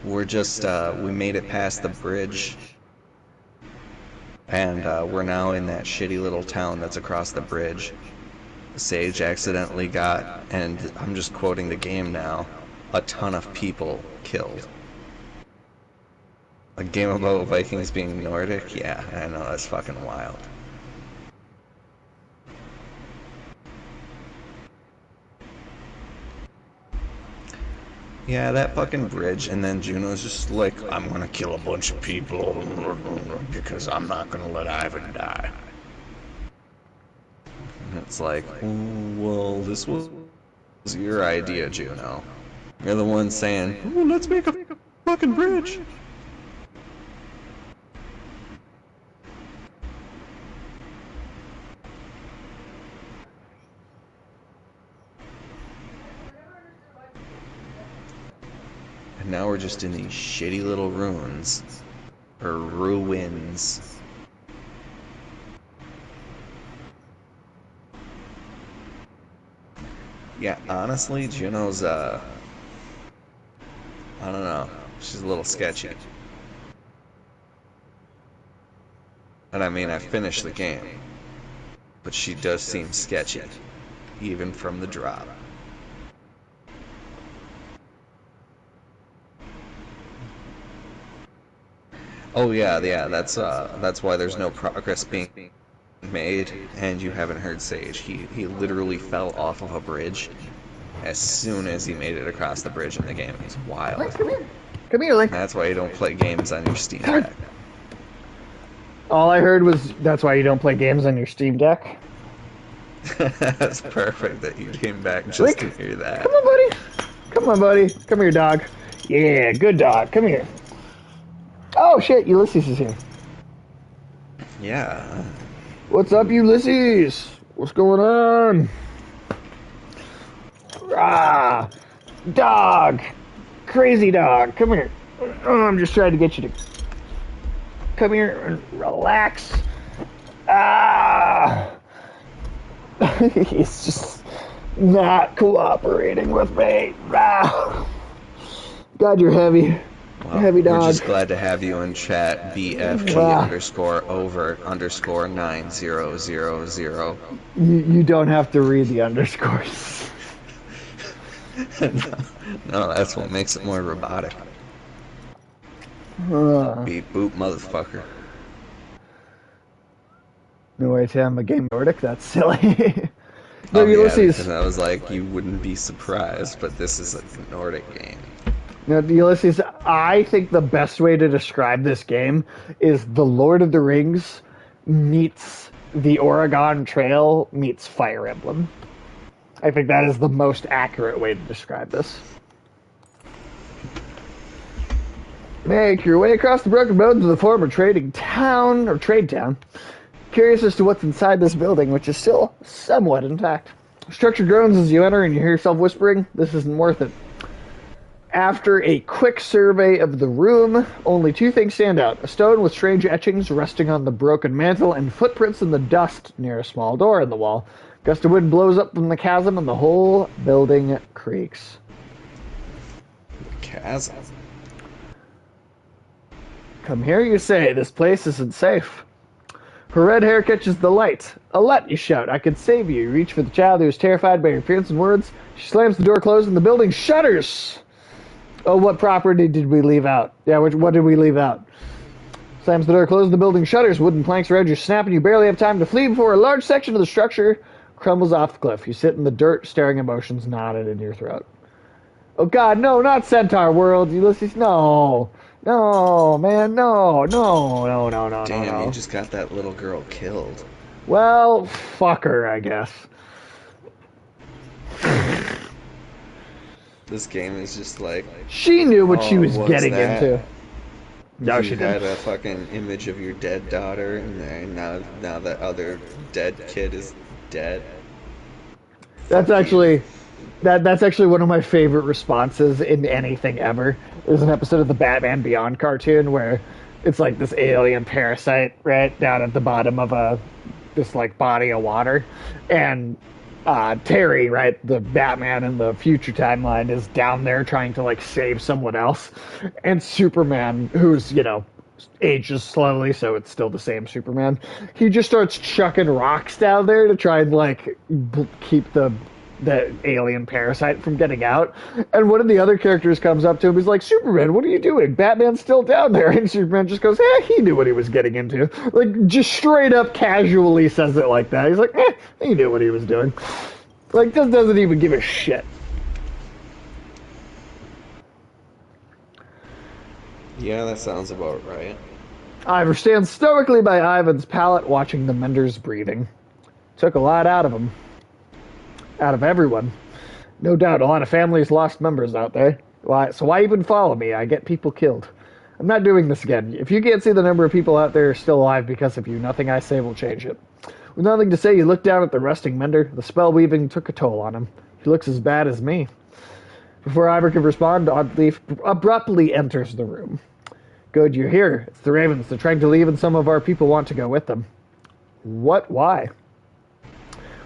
We're just, we made it past the bridge. And we're now in that shitty little town that's across the bridge. Sage accidentally got, and I'm just quoting the game now, a ton of people killed. A game about Vikings being Nordic? Yeah, I know, that's fucking wild. Yeah, that fucking bridge, and then Juno's just like, I'm gonna kill a bunch of people because I'm not gonna let Ivan die. And it's like, well, this was your idea, Juno. You're the one saying, oh, let's make a fucking bridge. now we're just in these shitty little ruins. Or ruins. Yeah, honestly, Juno's, I don't know. She's a little sketchy. And I mean, I finished the game. But she does seem sketchy. Even from the drop. Oh yeah, that's why there's no progress being made, and you haven't heard Sage. He literally fell off of a bridge as soon as he made it across the bridge in the game. It's wild. Link, come here. Come here, Link. That's why you don't play games on your Steam Deck. All I heard was that's why you don't play games on your Steam Deck. That's perfect that you came back just Link, to hear that. Come on, buddy. Come on, buddy. Come here, dog. Yeah, good dog. Come here. Oh, shit. Ulysses is here. Yeah. What's up, Ulysses? What's going on? Ah, dog. Crazy dog. Come here. Oh, I'm just trying to get you to come here and relax. Ah. He's just not cooperating with me. Ah. God, you're heavy. Well, heavy dog. We're just glad to have you in chat. BFG_over_9000. You don't have to read the underscores. No, that's what makes it more robotic. Beep boop, motherfucker. No way, Tim. A game Nordic? That's silly. No, Oh, Ulysses. yeah, because I was like, you wouldn't be surprised, but this is a Nordic game. Now, Ulysses, I think the best way to describe this game is The Lord of the Rings meets the Oregon Trail meets Fire Emblem. I think that is the most accurate way to describe this. Make your way across the broken roads of the former trading town, or trade town. Curious as to what's inside this building, which is still somewhat intact. Structure groans as you enter and you hear yourself whispering, "This isn't worth it." After a quick survey of the room, only two things stand out. A stone with strange etchings resting on the broken mantel and footprints in the dust near a small door in the wall. A gust of wind blows up from the chasm and the whole building creaks. Chasm? Come here, you say. This place isn't safe. Her red hair catches the light. "Alette," you shout. "I can save you." You reach for the child who is terrified by your appearance and words. She slams the door closed and the building shudders. Oh, what property did we leave out? Yeah, what did we leave out? Slams the door closed, the building shudders. Wooden planks around you snap and you barely have time to flee before a large section of the structure crumbles off the cliff. You sit in the dirt, staring emotions knotted in your throat. Oh God, no, not Centaur World, Ulysses, no. No, man, no. Damn, you just got that little girl killed. Well, fuck her, I guess. This game is just like... She knew what she was getting that? into. No, you she had didn't. a fucking image of your dead daughter, and now that other dead kid is dead. That's actually one of my favorite responses in anything ever. There's an episode of the Batman Beyond cartoon where it's like this alien parasite right down at the bottom of this like body of water, and Terry, right, the Batman in the future timeline, is down there trying to like save someone else, and Superman, who's ages slowly, so it's still the same Superman, he just starts chucking rocks down there to try and like keep the alien parasite from getting out. And one of the other characters comes up to him, he's like, "Superman, what are you doing? Batman's still down there." And Superman just goes, he knew what he was getting into. Like, just straight up casually says it like that. He's like, he knew what he was doing. Like, just doesn't even give a shit. Yeah, that sounds about right. Ivor stands stoically by Ivan's pallet, watching the mender's breathing. Took a lot out of him. Out of everyone. No doubt, a lot of families lost members out there. So why even follow me? I get people killed. I'm not doing this again. If you can't see the number of people out there still alive because of you, nothing I say will change it. With nothing to say, you look down at the resting mender. The spell weaving took a toll on him. He looks as bad as me. Before Ivor can respond, Oddleaf abruptly enters the room. Good, you're here. It's the Ravens. They're trying to leave, and some of our people want to go with them. What? Why?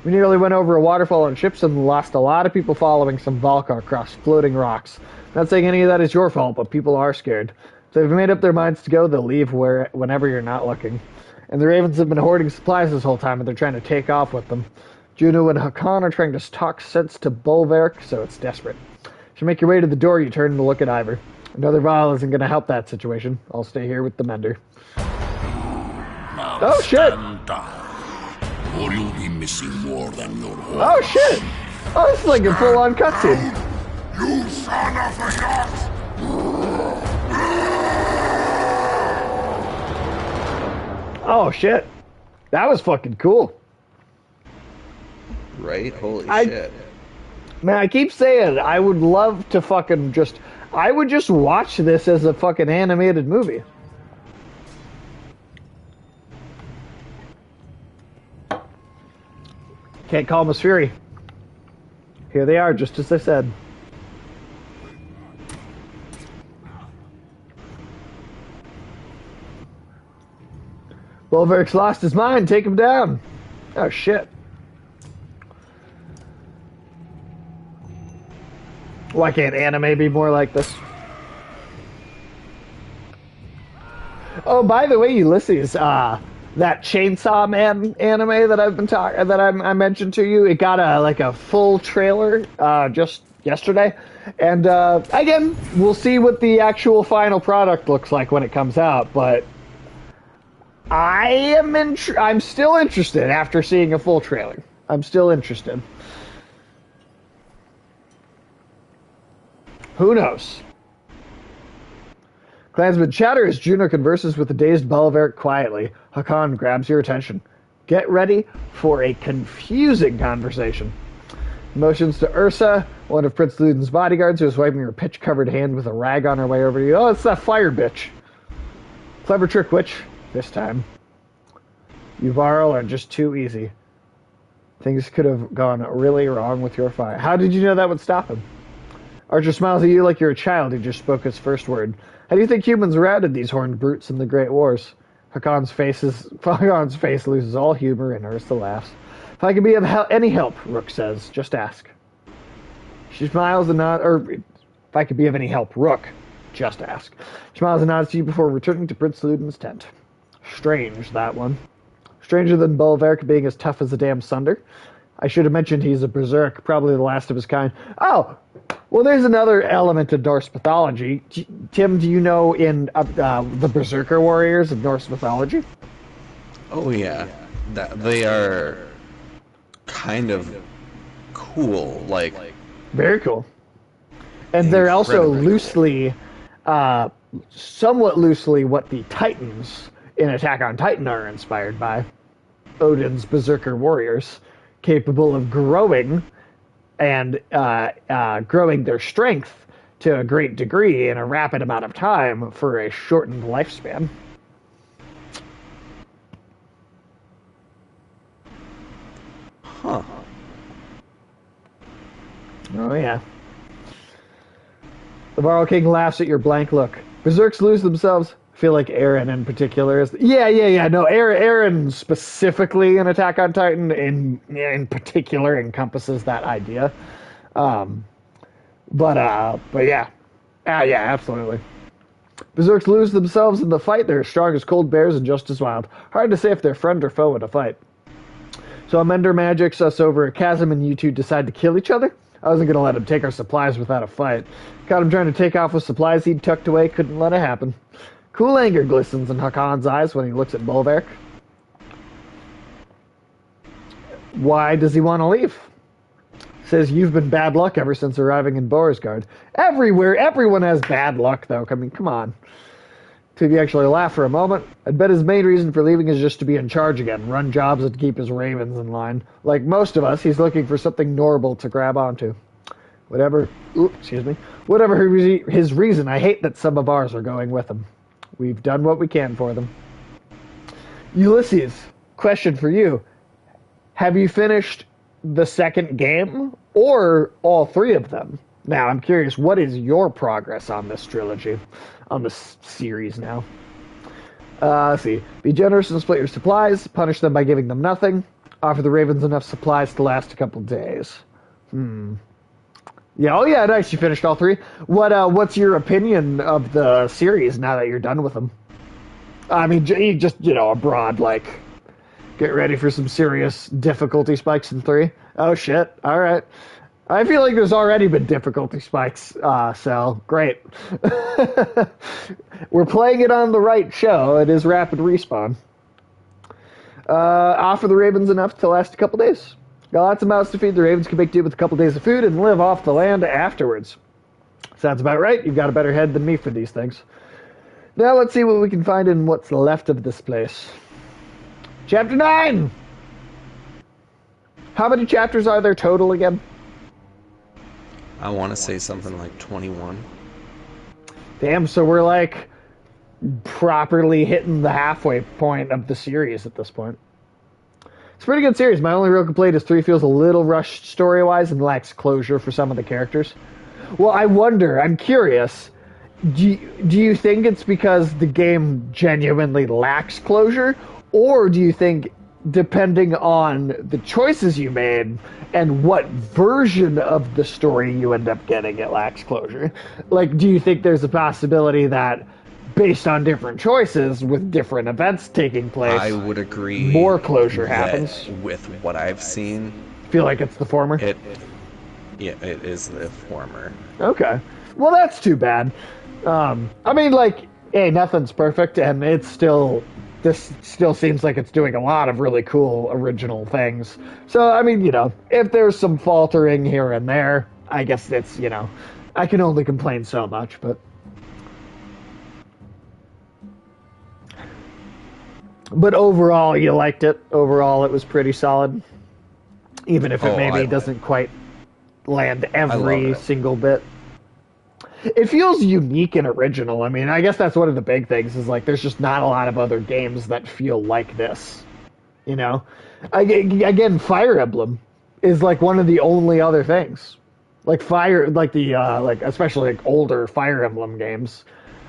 We nearly went over a waterfall on ships and lost a lot of people following some Valkar across floating rocks. Not saying any of that is your fault, but people are scared. So if they've made up their minds to go, they'll leave whenever you're not looking. And the Ravens have been hoarding supplies this whole time, and they're trying to take off with them. Juno and Hakan are trying to talk sense to Bolverk, so it's desperate. As you make your way to the door, you turn to look at Ivor. Another vial isn't going to help that situation. I'll stay here with the mender. Now oh, shit! Or you'll be missing more than your horse. Oh, shit! Oh, it's like a full-on cutscene. You son of a yacht! Oh, shit. That was fucking cool. Right? Holy shit. Man, I keep saying I would love to fucking I would just watch this as a fucking animated movie. Can't calm his fury. Here they are, just as I said. Bolverk's lost his mind. Take him down. Oh, shit. Why can't anime be more like this? Oh, by the way, Ulysses, that Chainsaw Man anime that I mentioned to you, it got a full trailer just yesterday, and again, we'll see what the actual final product looks like when it comes out. But I'm still interested after seeing a full trailer. I'm still interested. Who knows? Clansmen chatter as Juno converses with the dazed Bolverk quietly. Hakan grabs your attention. Get ready for a confusing conversation. Motions to Ursa, one of Prince Luden's bodyguards, who is wiping her pitch-covered hand with a rag on her way over to you. Oh, it's that fire bitch. Clever trick, witch. This time. You Varl are just too easy. Things could have gone really wrong with your fire. How did you know that would stop him? Archer smiles at you like you're a child who just spoke his first word. How do you think humans routed these horned brutes in the Great Wars? Hakon's face loses all humor, and Ursa laughs. If I can be of any help, Rook says, just ask. She smiles and nods, if I could be of any help, Rook, just ask. She smiles and nods to you before returning to Prince Luden's tent. Strange, that one. Stranger than Bolverk being as tough as a damn Sunder. I should have mentioned he's a berserk, probably the last of his kind. Oh! Well, there's another element of Norse mythology. Tim, do you know in the Berserker warriors of Norse mythology? Oh, yeah. They are kind of cool, like... Very cool. And they're also loosely, somewhat loosely, what the Titans in Attack on Titan are inspired by. Odin's Berserker warriors, capable of growing and growing their strength to a great degree in a rapid amount of time for a shortened lifespan. Huh. Oh, yeah. The Varl King laughs at your blank look. Berserks lose themselves. I feel like Eren in particular is... Yeah. No, Eren specifically in Attack on Titan in particular encompasses that idea. But yeah. Yeah, absolutely. Berserks lose themselves in the fight. They're as strong as cold bears and just as wild. Hard to say if they're friend or foe in a fight. So Amender magics us over a chasm and you two decide to kill each other? I wasn't going to let him take our supplies without a fight. Caught him trying to take off with supplies he'd tucked away, couldn't let it happen. Cool anger glistens in Hakon's eyes when he looks at Bolverk. Why does he want to leave? Says you've been bad luck ever since arriving in Borisgard. Everywhere, everyone has bad luck, though. I mean, come on. If you actually laugh for a moment, I'd bet his main reason for leaving is just to be in charge again, run jobs and keep his ravens in line. Like most of us, he's looking for something normal to grab onto. Whatever his reason, I hate that some of ours are going with him. We've done what we can for them. Ulysses, question for you. Have you finished the second game, or all three of them? Now, I'm curious, what is your progress on this trilogy, on this series now? Let's see. Be generous and split your supplies. Punish them by giving them nothing. Offer the ravens enough supplies to last a couple days. Yeah, oh yeah, nice. You finished all three. What's your opinion of the series now that you're done with them? I mean, just, a broad, like, get ready for some serious difficulty spikes in 3. Oh, shit. All right. I feel like there's already been difficulty spikes, so great. We're playing it on the right show. It is rapid respawn. Offer the ravens enough to last a couple days. Got lots of mouths to feed. The ravens can make do with a couple days of food and live off the land afterwards. Sounds about right. You've got a better head than me for these things. Now let's see what we can find in what's left of this place. Chapter 9! How many chapters are there total again? I want to say something like 21. Damn, so we're like properly hitting the halfway point of the series at this point. It's a pretty good series. My only real complaint is 3 feels a little rushed story-wise and lacks closure for some of the characters. Well, I wonder, I'm curious, do you think it's because the game genuinely lacks closure? Or do you think, depending on the choices you made and what version of the story you end up getting, it lacks closure? Like, do you think there's a possibility that, based on different choices with different events taking place, I would agree. More closure happens? With what I've seen, Feel like it's the former? it is the former. Okay. Well, that's too bad. I mean, like, hey, nothing's perfect, and this still seems like it's doing a lot of really cool original things. So, I mean, if there's some faltering here and there, I guess it's, I can only complain so much, but... But overall, you liked it. Overall, it was pretty solid. Even if it doesn't quite land every single bit. It feels unique and original. I mean, I guess that's one of the big things, is like there's just not a lot of other games that feel like this. Again, Fire Emblem is like one of the only other things. Like especially like older Fire Emblem games,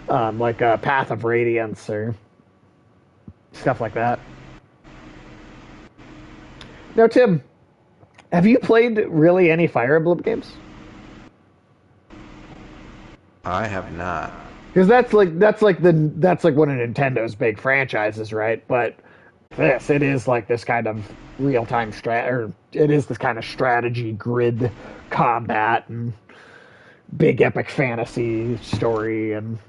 like Path of Radiance or stuff like that. Now, Tim, have you played really any Fire Emblem games? I have not. Because that's like one of Nintendo's big franchises, right? But it is like this kind of real-time it is this kind of strategy grid combat and big epic fantasy story, and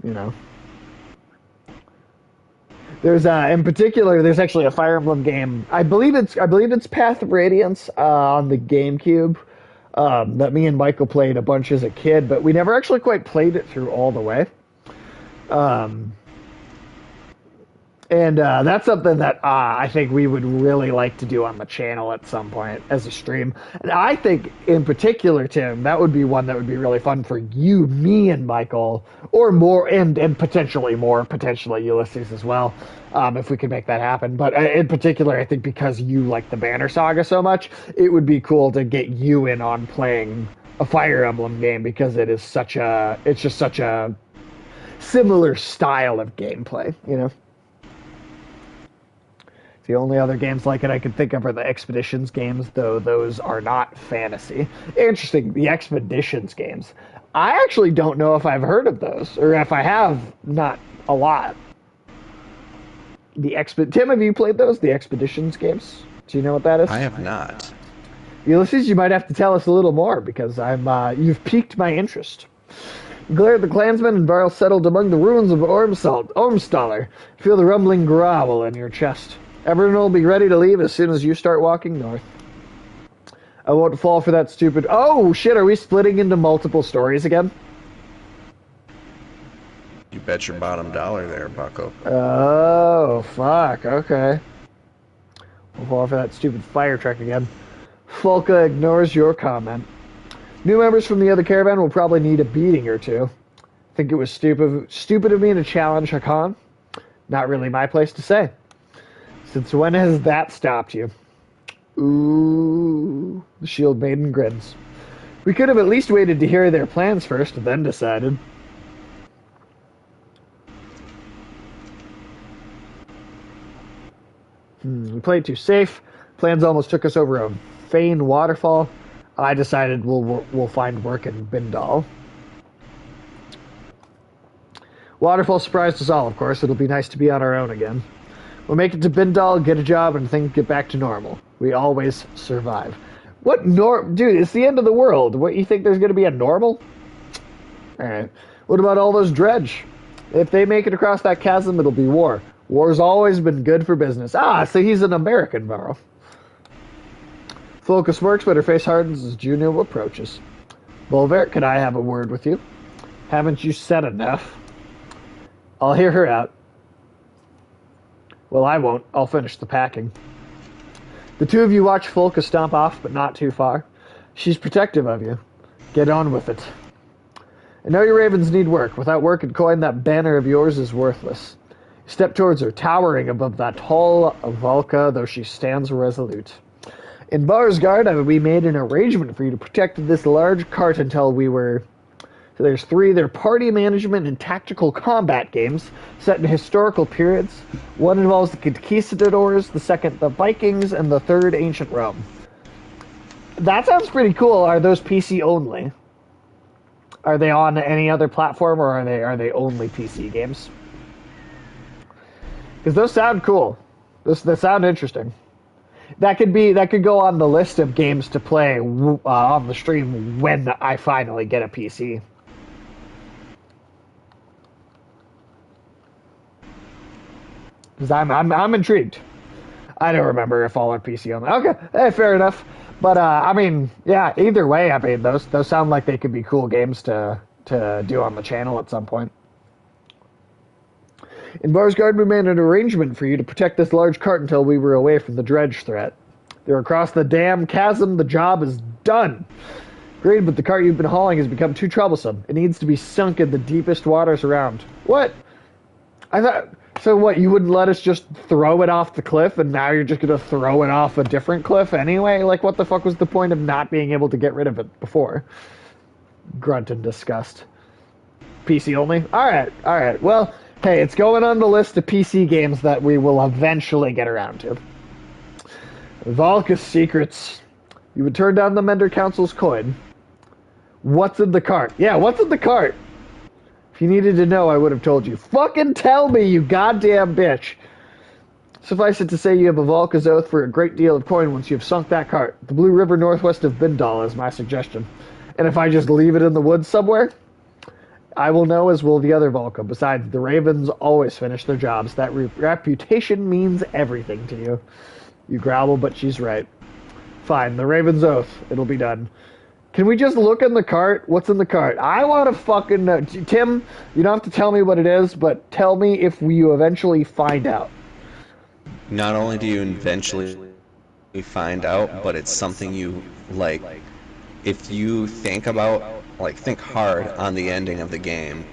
there's in particular there's actually a Fire Emblem game. I believe it's Path of Radiance on the GameCube. That me and Michael played a bunch as a kid, but we never actually quite played it through all the way. And that's something that I think we would really like to do on the channel at some point as a stream. And I think, in particular, Tim, that would be one that would be really fun for you, me, and Michael, or more, and potentially Ulysses as well, if we could make that happen. But in particular, I think because you like the Banner Saga so much, it would be cool to get you in on playing a Fire Emblem game, because it's just such a similar style of gameplay, The only other games like it I can think of are the Expeditions games, though those are not fantasy. Interesting, the Expeditions games. I actually don't know if I've heard of those, or if I have, not a lot. Tim, have you played those, the Expeditions games? Do you know what that is? I have not. Ulysses, you might have to tell us a little more, because you've piqued my interest. Glare at the clansmen, and Varl settled among the ruins of Ormstaller. Feel the rumbling growl in your chest. Everyone will be ready to leave as soon as you start walking north. I won't fall for that stupid... Oh, shit, are we splitting into multiple stories again? You bet your bottom dollar there, bucko. Oh, fuck, okay. We'll fall for that stupid fire truck again. Folka ignores your comment. New members from the other caravan will probably need a beating or two. Think it was stupid of me to challenge Hakan? Not really my place to say. Since when has that stopped you? Ooh, the Shield Maiden grins. We could have at least waited to hear their plans first and then decided. We played too safe. Plans almost took us over a Fane waterfall. I decided we'll find work in Bindal. Waterfall surprised us all, of course. It'll be nice to be on our own again. We'll make it to Bindal, get a job, and things get back to normal. We always survive. What Dude, it's the end of the world. What, you think there's going to be a normal? Alright. What about all those dredge? If they make it across that chasm, it'll be war. War's always been good for business. Ah, so he's an American, Varro. Folka smirks, but her face hardens as Juno approaches. Bolvert, can I have a word with you? Haven't you said enough? I'll hear her out. Well, I won't. I'll finish the packing. The two of you watch Folka stomp off, but not too far. She's protective of you. Get on with it. I know your ravens need work. Without work and coin, that banner of yours is worthless. Step towards her, towering above that tall Volca, though she stands resolute. In Barsgard, we made an arrangement for you to protect this large cart until we were... So there's 3. They're party management and tactical combat games set in historical periods. One involves the conquistadors, the second the Vikings, and the third ancient Rome. That sounds pretty cool. Are those PC only? Are they on any other platform, or are they only PC games? Because those sound cool. They sound interesting. That could go on the list of games to play on the stream when I finally get a PC. Because I'm intrigued. I don't remember if all are PC only. Okay, hey, fair enough. But I mean, yeah. Either way, I mean those sound like they could be cool games to do on the channel at some point. In Barsgard, we made an arrangement for you to protect this large cart until we were away from the dredge threat. They're across the damn chasm. The job is done. Great, but the cart you've been hauling has become too troublesome. It needs to be sunk in the deepest waters around. What? I thought... So what, you wouldn't let us just throw it off the cliff, and now you're just going to throw it off a different cliff anyway? Like, what the fuck was the point of not being able to get rid of it before? Grunt in disgust. PC only? Alright. Well, hey, it's going on the list of PC games that we will eventually get around to. Valka's secrets. You would turn down the Mender Council's coin. What's in the cart? Yeah, what's in the cart? If you needed to know, I would have told you. Fucking tell me, you goddamn bitch. Suffice it to say, you have a Valka's oath for a great deal of coin once you've sunk that cart. The Blue River northwest of Bindal is my suggestion. And if I just leave it in the woods somewhere, I will know, as will the other Volca. Besides, the Ravens always finish their jobs. That reputation means everything to you. You growl, but she's right. Fine, the Raven's oath. It'll be done. Can we just look in the cart? What's in the cart? I want to fucking know. Tim, you don't have to tell me what it is, but tell me if you eventually find out. Not only do you eventually find out, but it's something you, like, if you think about, like, think hard on the ending of the game,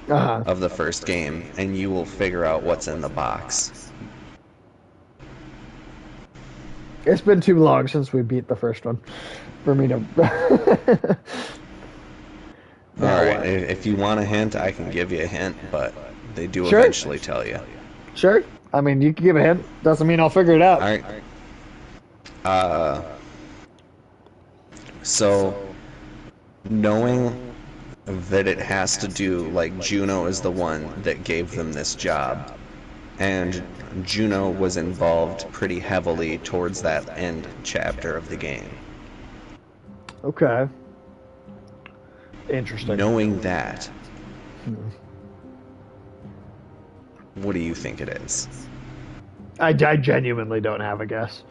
of the first game, and you will figure out what's in the box. It's been too long since we beat the first one for me to... Alright, if you want a hint, I can give you a hint, but they do eventually tell you. Sure. I mean, you can give a hint. Doesn't mean I'll figure it out. Alright. So, knowing that it has to do, like, Juno is the one that gave them this job, and Juno was involved pretty heavily towards that end chapter of the game. Okay. Interesting. Knowing that, what do you think it is? I genuinely don't have a guess.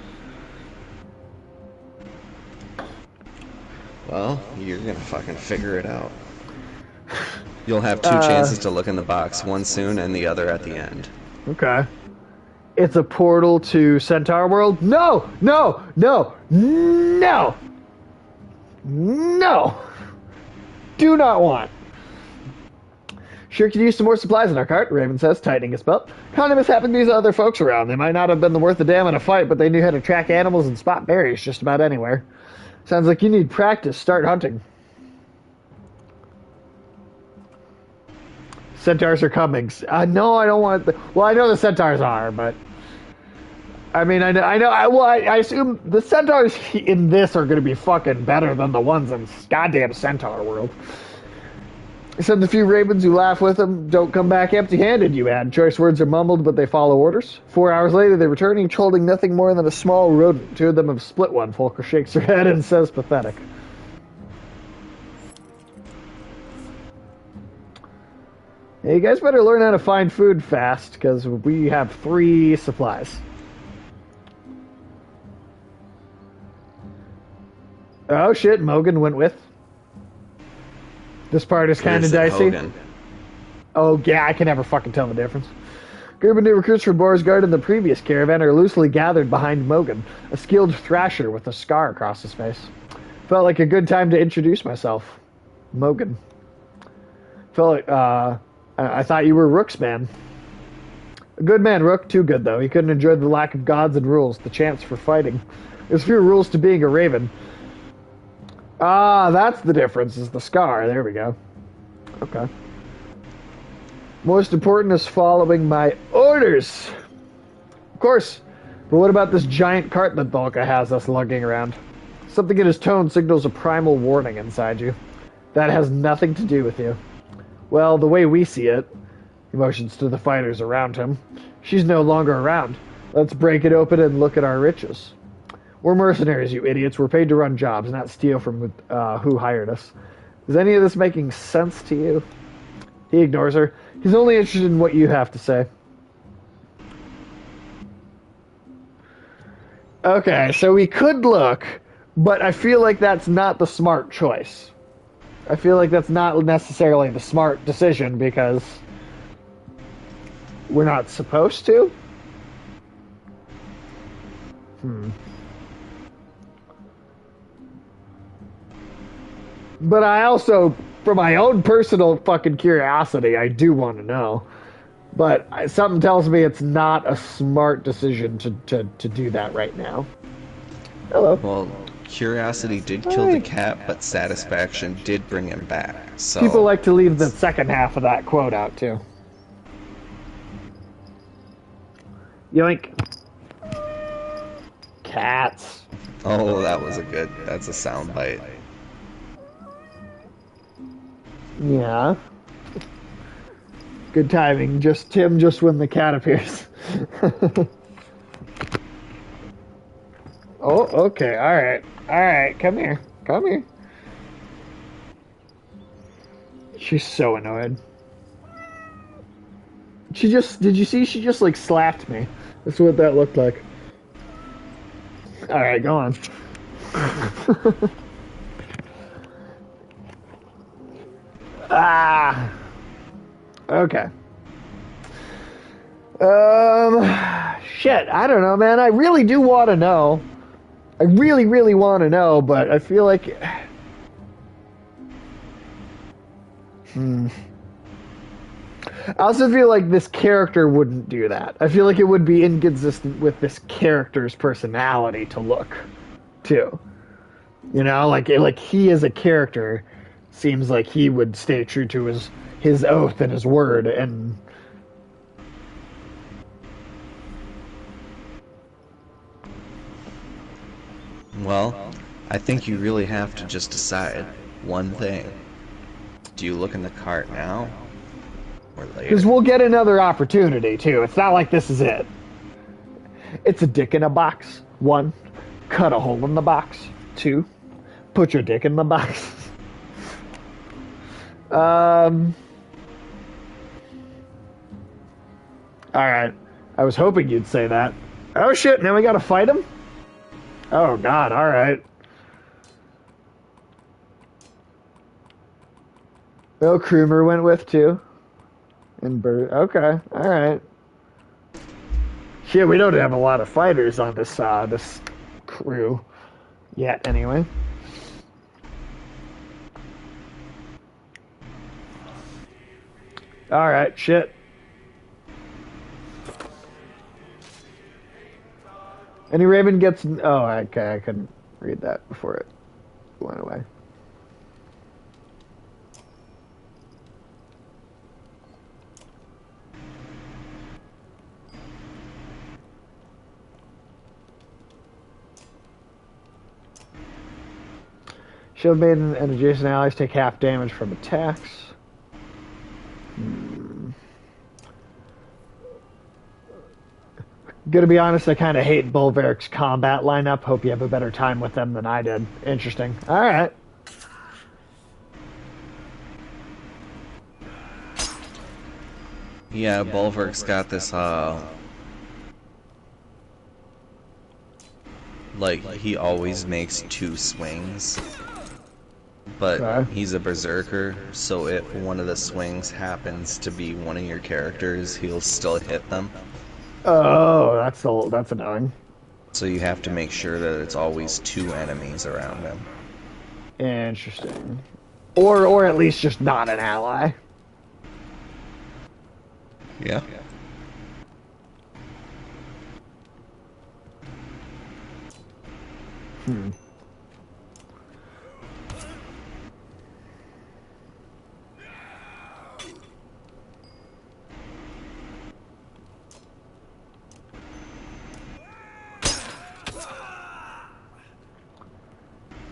Well, you're gonna fucking figure it out. You'll have two chances to look in the box, one soon and the other at the end. Okay. It's a portal to Centaur World? No! No! No! No! No! Do not want. Sure could use some more supplies in our cart, Raven says, tightening his belt. Kind of mishappened these other folks around. They might not have been the worth a damn in a fight, but they knew how to track animals and spot berries just about anywhere. Sounds like you need practice. Start hunting. Centaurs are coming. No, I don't want the... Well, I know the centaurs are, but... I mean, I assume the centaurs in this are going to be fucking better than the ones in goddamn Centaur world. Except the few ravens who laugh with them don't come back empty-handed, you add. Choice words are mumbled, but they follow orders. 4 hours later, they return, each holding nothing more than a small rodent. 2 of them have split one. Folker shakes her head and says, pathetic. Hey, you guys better learn how to find food fast, because we have 3 supplies. Oh shit, Mogan went with. This part is kind of dicey. Hogan? Oh yeah, I can never fucking tell the difference. Group of new recruits from Borsgard and the previous caravan are loosely gathered behind Mogan, a skilled thrasher with a scar across his face. Felt like a good time to introduce myself. Mogan. Felt like, I thought you were Rook's man. A good man, Rook. Too good, though. He couldn't enjoy the lack of gods and rules, the chance for fighting. There's few rules to being a raven. Ah, that's the difference, is the scar. There we go. Okay. Most important is following my orders. Of course. But what about this giant cart that Balka has us lugging around? Something in his tone signals a primal warning inside you. That has nothing to do with you. Well, the way we see it, he motions to the fighters around him, she's no longer around. Let's break it open and look at our riches. We're mercenaries, you idiots. We're paid to run jobs, not steal from who hired us. Is any of this making sense to you? He ignores her. He's only interested in what you have to say. Okay, so we could look, but I feel like that's not the smart choice. I feel like that's not necessarily the smart decision because we're not supposed to. But I also, for my own personal fucking curiosity, I do want to know. But something tells me it's not a smart decision to do that right now. Hello. Well, curiosity did kill the cat, but satisfaction did bring him back. So people like to leave the second half of that quote out, too. Yoink. Cats. Oh, that's a soundbite. Yeah. Good timing. Just when the cat appears. Oh, okay. Alright. Alright, come here. Come here. She's so annoyed. Did you see? She just, like, slapped me. That's what that looked like. Alright, go on. Ah. Okay. Shit, I don't know, man. I really do want to know. I really, really want to know, but I feel like... I also feel like this character wouldn't do that. I feel like it would be inconsistent with this character's personality to look, too. You know, like he as a character seems like he would stay true to his oath and his word, and... Well, I think you really have to just decide one thing. Do you look in the cart now? Or later? Because we'll get another opportunity, too. It's not like this is it. It's a dick in a box. 1, cut a hole in the box. 2, put your dick in the box. Alright. I was hoping you'd say that. Oh shit, now we gotta fight him? Oh god, alright. Oh, Krumer went with too. And Bert. Okay, alright. Shit, we don't have a lot of fighters on this crew yet, anyway. Alright, shit. Any Raven gets... Oh, okay, I couldn't read that before it going away. Shield Maiden and adjacent allies take half damage from attacks. Gonna be honest, I kind of hate Bolveric's combat lineup. Hope you have a better time with them than I did. Interesting. Alright. Yeah, Bolveric's got this, like, he always makes 2 swings. But Okay. he's a berserker, so if one of the swings happens to be one of your characters, he'll still hit them. Oh, that's annoying. So you have to make sure that it's always 2 enemies around him. Interesting. Or at least just not an ally. Yeah.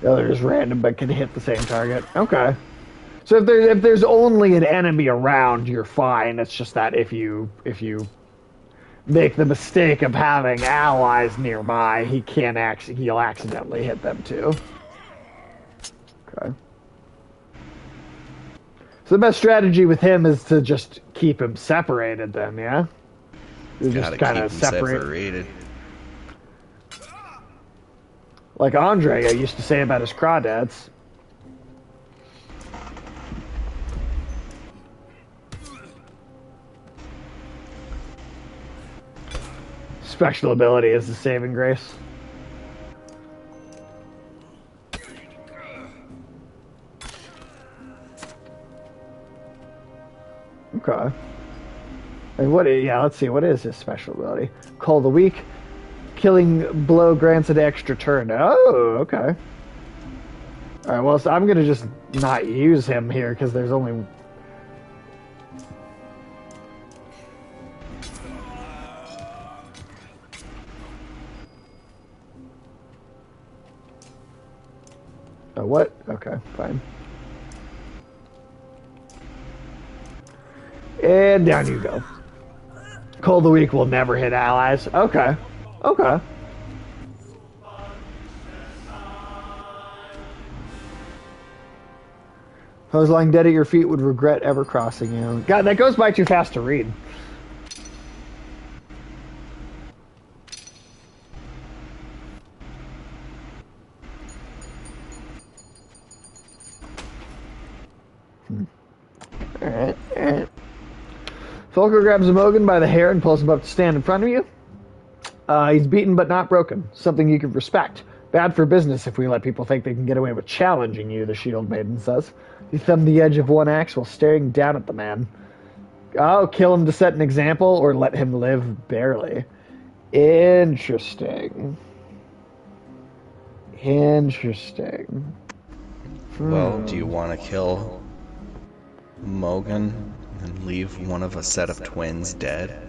The other is random but can hit the same target. Okay. So if there's only an enemy around, you're fine. It's just that if you make the mistake of having allies nearby, he'll accidentally hit them too. Okay. So the best strategy with him is to just keep him separated then, yeah? You just kind of separated. Like Andre used to say about his crawdads. Special ability is the saving grace. Okay. And let's see, what is his special ability? Call the weak. Killing blow grants an extra turn. Oh, okay. Alright, well, so I'm gonna just not use him here, because there's only... Oh, what? Okay, fine. And down you go. Call the weak will never hit allies. Okay. Okay. Those lying dead at your feet would regret ever crossing you. God, that goes by too fast to read. Alright, alright. Folker grabs Mogan by the hair and pulls him up to stand in front of you. He's beaten but not broken. Something you can respect. Bad for business if we let people think they can get away with challenging you, the Shield Maiden says. You thumb the edge of one axe while staring down at the man. Oh, kill him to set an example or let him live barely. Interesting. Interesting. Well, do you want to kill Mogan and leave one of a set of twins dead?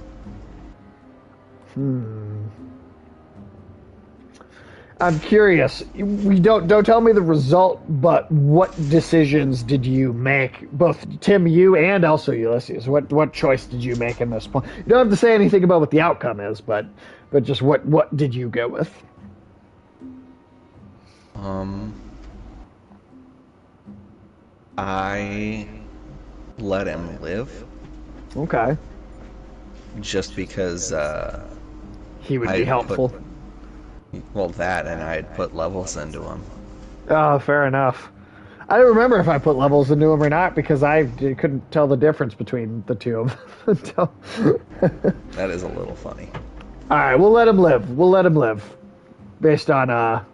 I'm curious. We don't tell me the result, but what decisions did you make? Both Tim, you, and also Ulysses. What choice did you make in this point? You don't have to say anything about what the outcome is, but just what did you go with? I let him live. Okay. Just because He would be helpful. Well, that, and I'd put levels into him. Oh, fair enough. I don't remember if I put levels into him or not because I couldn't tell the difference between the two of them. That is a little funny. All right, we'll let him live. We'll let him live, based on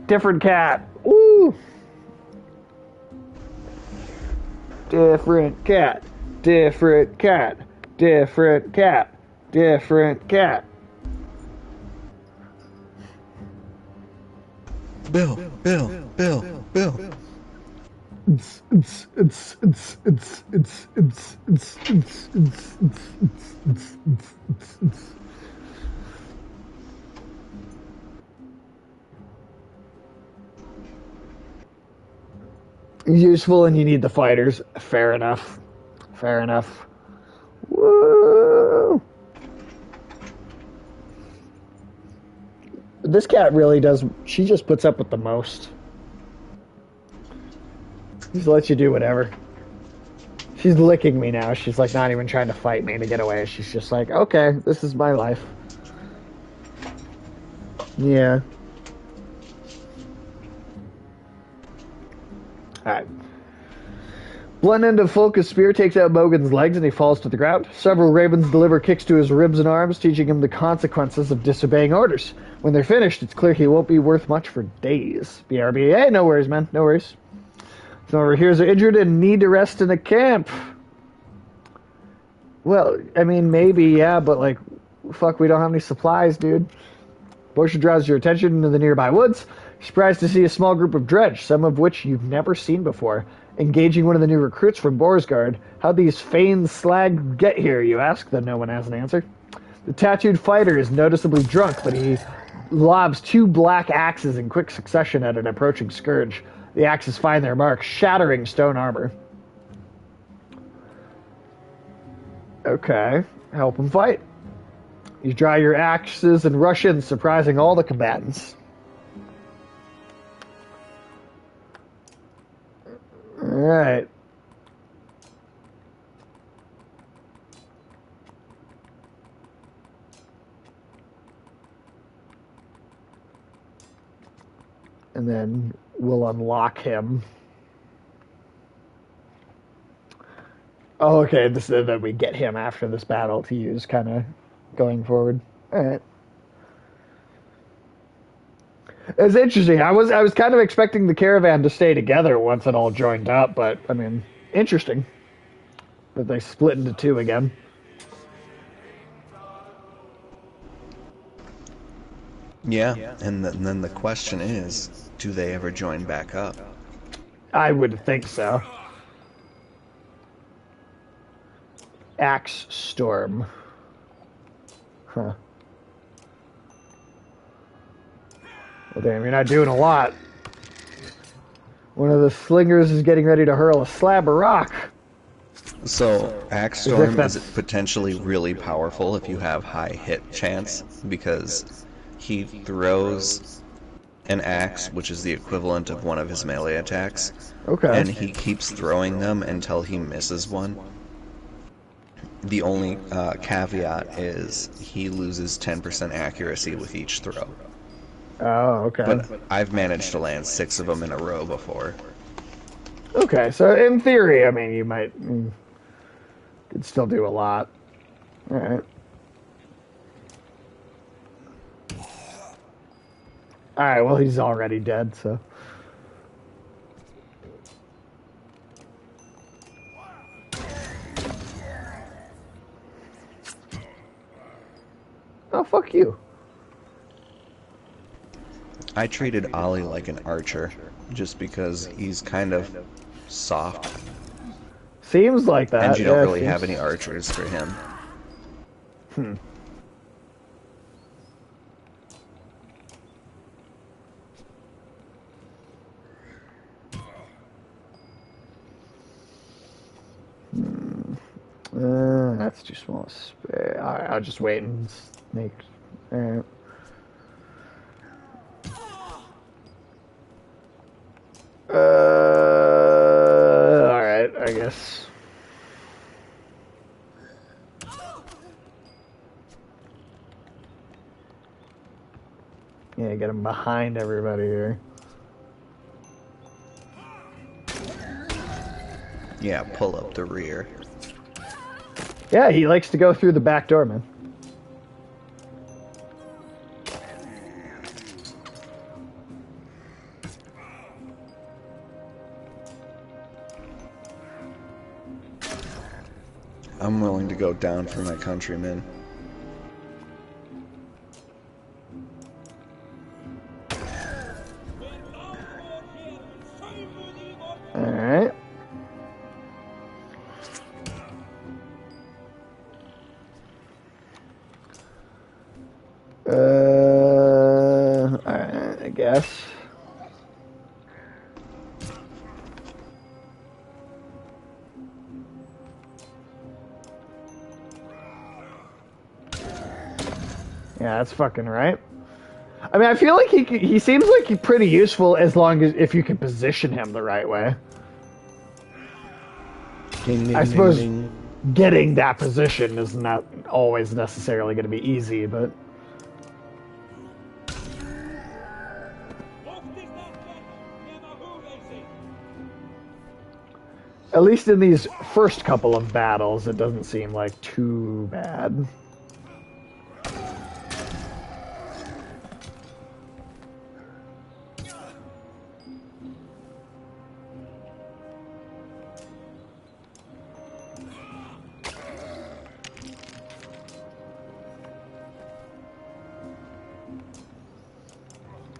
different cat. Ooh, different cat. Different cat. Different cat. Different cat. Bill. Useful, and you need the fighters. Fair enough. Fair enough. Woo! This cat really does. She just puts up with the most. Just lets you do whatever. She's licking me now. She's like not even trying to fight me to get away. She's just like, okay, this is my life. Yeah. Alright. Blunt end of Fulca's spear takes out Mogan's legs and he falls to the ground. Several ravens deliver kicks to his ribs and arms, teaching him the consequences of disobeying orders. When they're finished, it's clear he won't be worth much for days. BRB. Hey, no worries, man. No worries. Some over here are injured and need to rest in a camp. Well, I mean, maybe, yeah, but like, fuck, we don't have any supplies, dude. Motion draws your attention to the nearby woods. You're surprised to see a small group of dredge, some of which you've never seen before. Engaging one of the new recruits from Borsgard. How'd these feigned slag get here, you ask, though no one has an answer. The tattooed fighter is noticeably drunk, but he lobs two black axes in quick succession at an approaching scourge. The axes find their mark, shattering stone armor. Okay, help him fight. You draw your axes and rush in, surprising all the combatants. Alright. And then we'll unlock him. Oh, okay, this is that we get him after this battle to use kind of going forward. Alright. It's interesting. I was kind of expecting the caravan to stay together once it all joined up, but I mean, interesting that they split into two again. Yeah, and then the question is, do they ever join back up? I would think so. Axe Storm. Huh. Well, damn, you're not doing a lot. One of the slingers is getting ready to hurl a slab of rock. So, Axe Storm is potentially really powerful if you have high hit chance, because he throws an axe, which is the equivalent of one of his melee attacks. Okay. And he keeps throwing them until he misses one. The only caveat is he loses 10% accuracy with each throw. Oh, okay. But I've managed to land 6 of them in a row before. Okay, so in theory, I mean, you could still do a lot. Alright. Alright, well, he's already dead, so. Oh, fuck you. I treated Ollie like an archer, just because he's kind of soft. Seems like that. And you don't really have any archers for him. That's too small. Alright, I'll just wait and make. Alright. Alright, I guess. Yeah, get him behind everybody here. Yeah, pull up the rear. Yeah, he likes to go through the back door, man. I'm willing to go down for my countrymen. Yeah, that's fucking right. I mean, I feel like he seems like he's pretty useful as long as if you can position him the right way. Ding, ding, I suppose ding, ding. getting that position is not always necessarily going to be easy, but at least in these first couple of battles, it doesn't seem like too bad.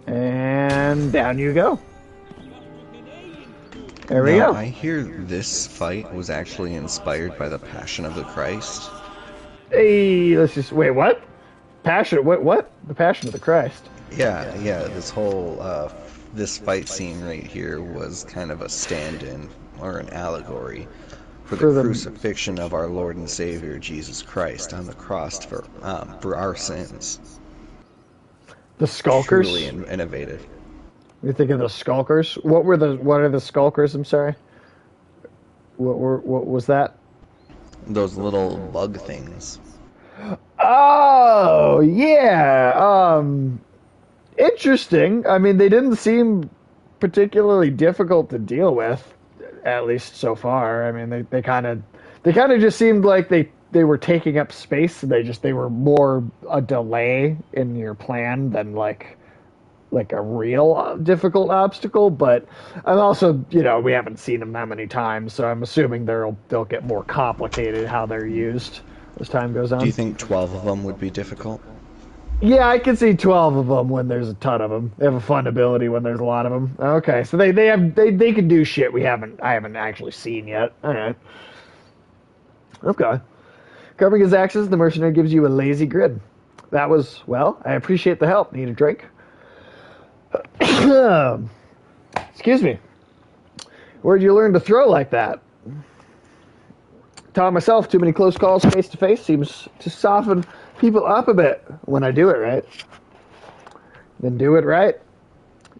And down you go. There we Now, go. I hear this fight was actually inspired by the Passion of the Christ. Hey, let's just wait. What? Passion? What? The Passion of the Christ. Yeah, this whole, this fight scene right here was kind of a stand-in, or an allegory, for the crucifixion of our Lord and Savior, Jesus Christ, on the cross for our sins. The Skulkers. Truly innovative. You think of the Skulkers? What are the Skulkers? I'm sorry. What was that? Those little bug things. Oh yeah. Interesting. I mean, they didn't seem particularly difficult to deal with, at least so far. I mean, they kind of just seemed like they were taking up space. They were more a delay in your plan than like a real difficult obstacle. But I'm also, we haven't seen them that many times, so I'm assuming they'll get more complicated how they're used as time goes on. Do you think 12 of them would be difficult? Yeah, I can see 12 of them when there's a ton of them. They have a fun ability when there's a lot of them. Okay, so they can do shit I haven't actually seen yet. All right. Okay. Covering his axes, the mercenary gives you a lazy grin. That was, well, I appreciate the help. Need a drink? Excuse me. Where'd you learn to throw like that? Taught myself, too many close calls face to face seems to soften people up a bit when I do it right. Then do it right.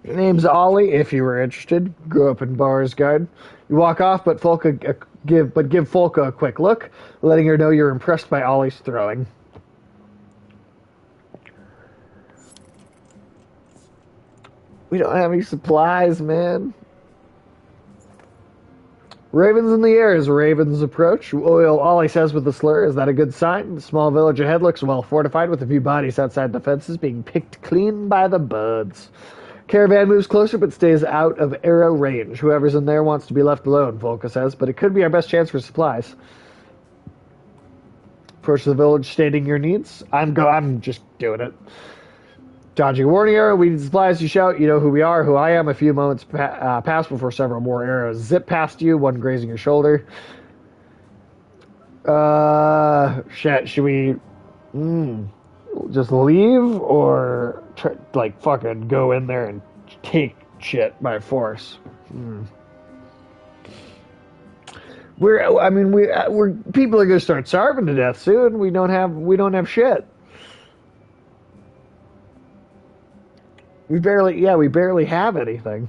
Your name's Ollie, if you were interested. Grew up in Barsgard. You walk off, but give Folka a quick look, letting her know you're impressed by Ollie's throwing. We don't have any supplies, man. Ravens in the air as ravens approach. Ollie says with a slur, is that a good sign? The small village ahead looks well fortified with a few bodies outside the fences being picked clean by the birds. Caravan moves closer but stays out of arrow range. Whoever's in there wants to be left alone, Volka says, but it could be our best chance for supplies. Approach the village stating your needs. I'm just doing it. Dodging a warning arrow, we need supplies, you shout, you know who we are, who I am. A few moments pass before several more arrows zip past you, one grazing your shoulder. Shit, should we just leave or fucking go in there and take shit by force? We're people are gonna start starving to death soon. We don't have shit. We barely have anything.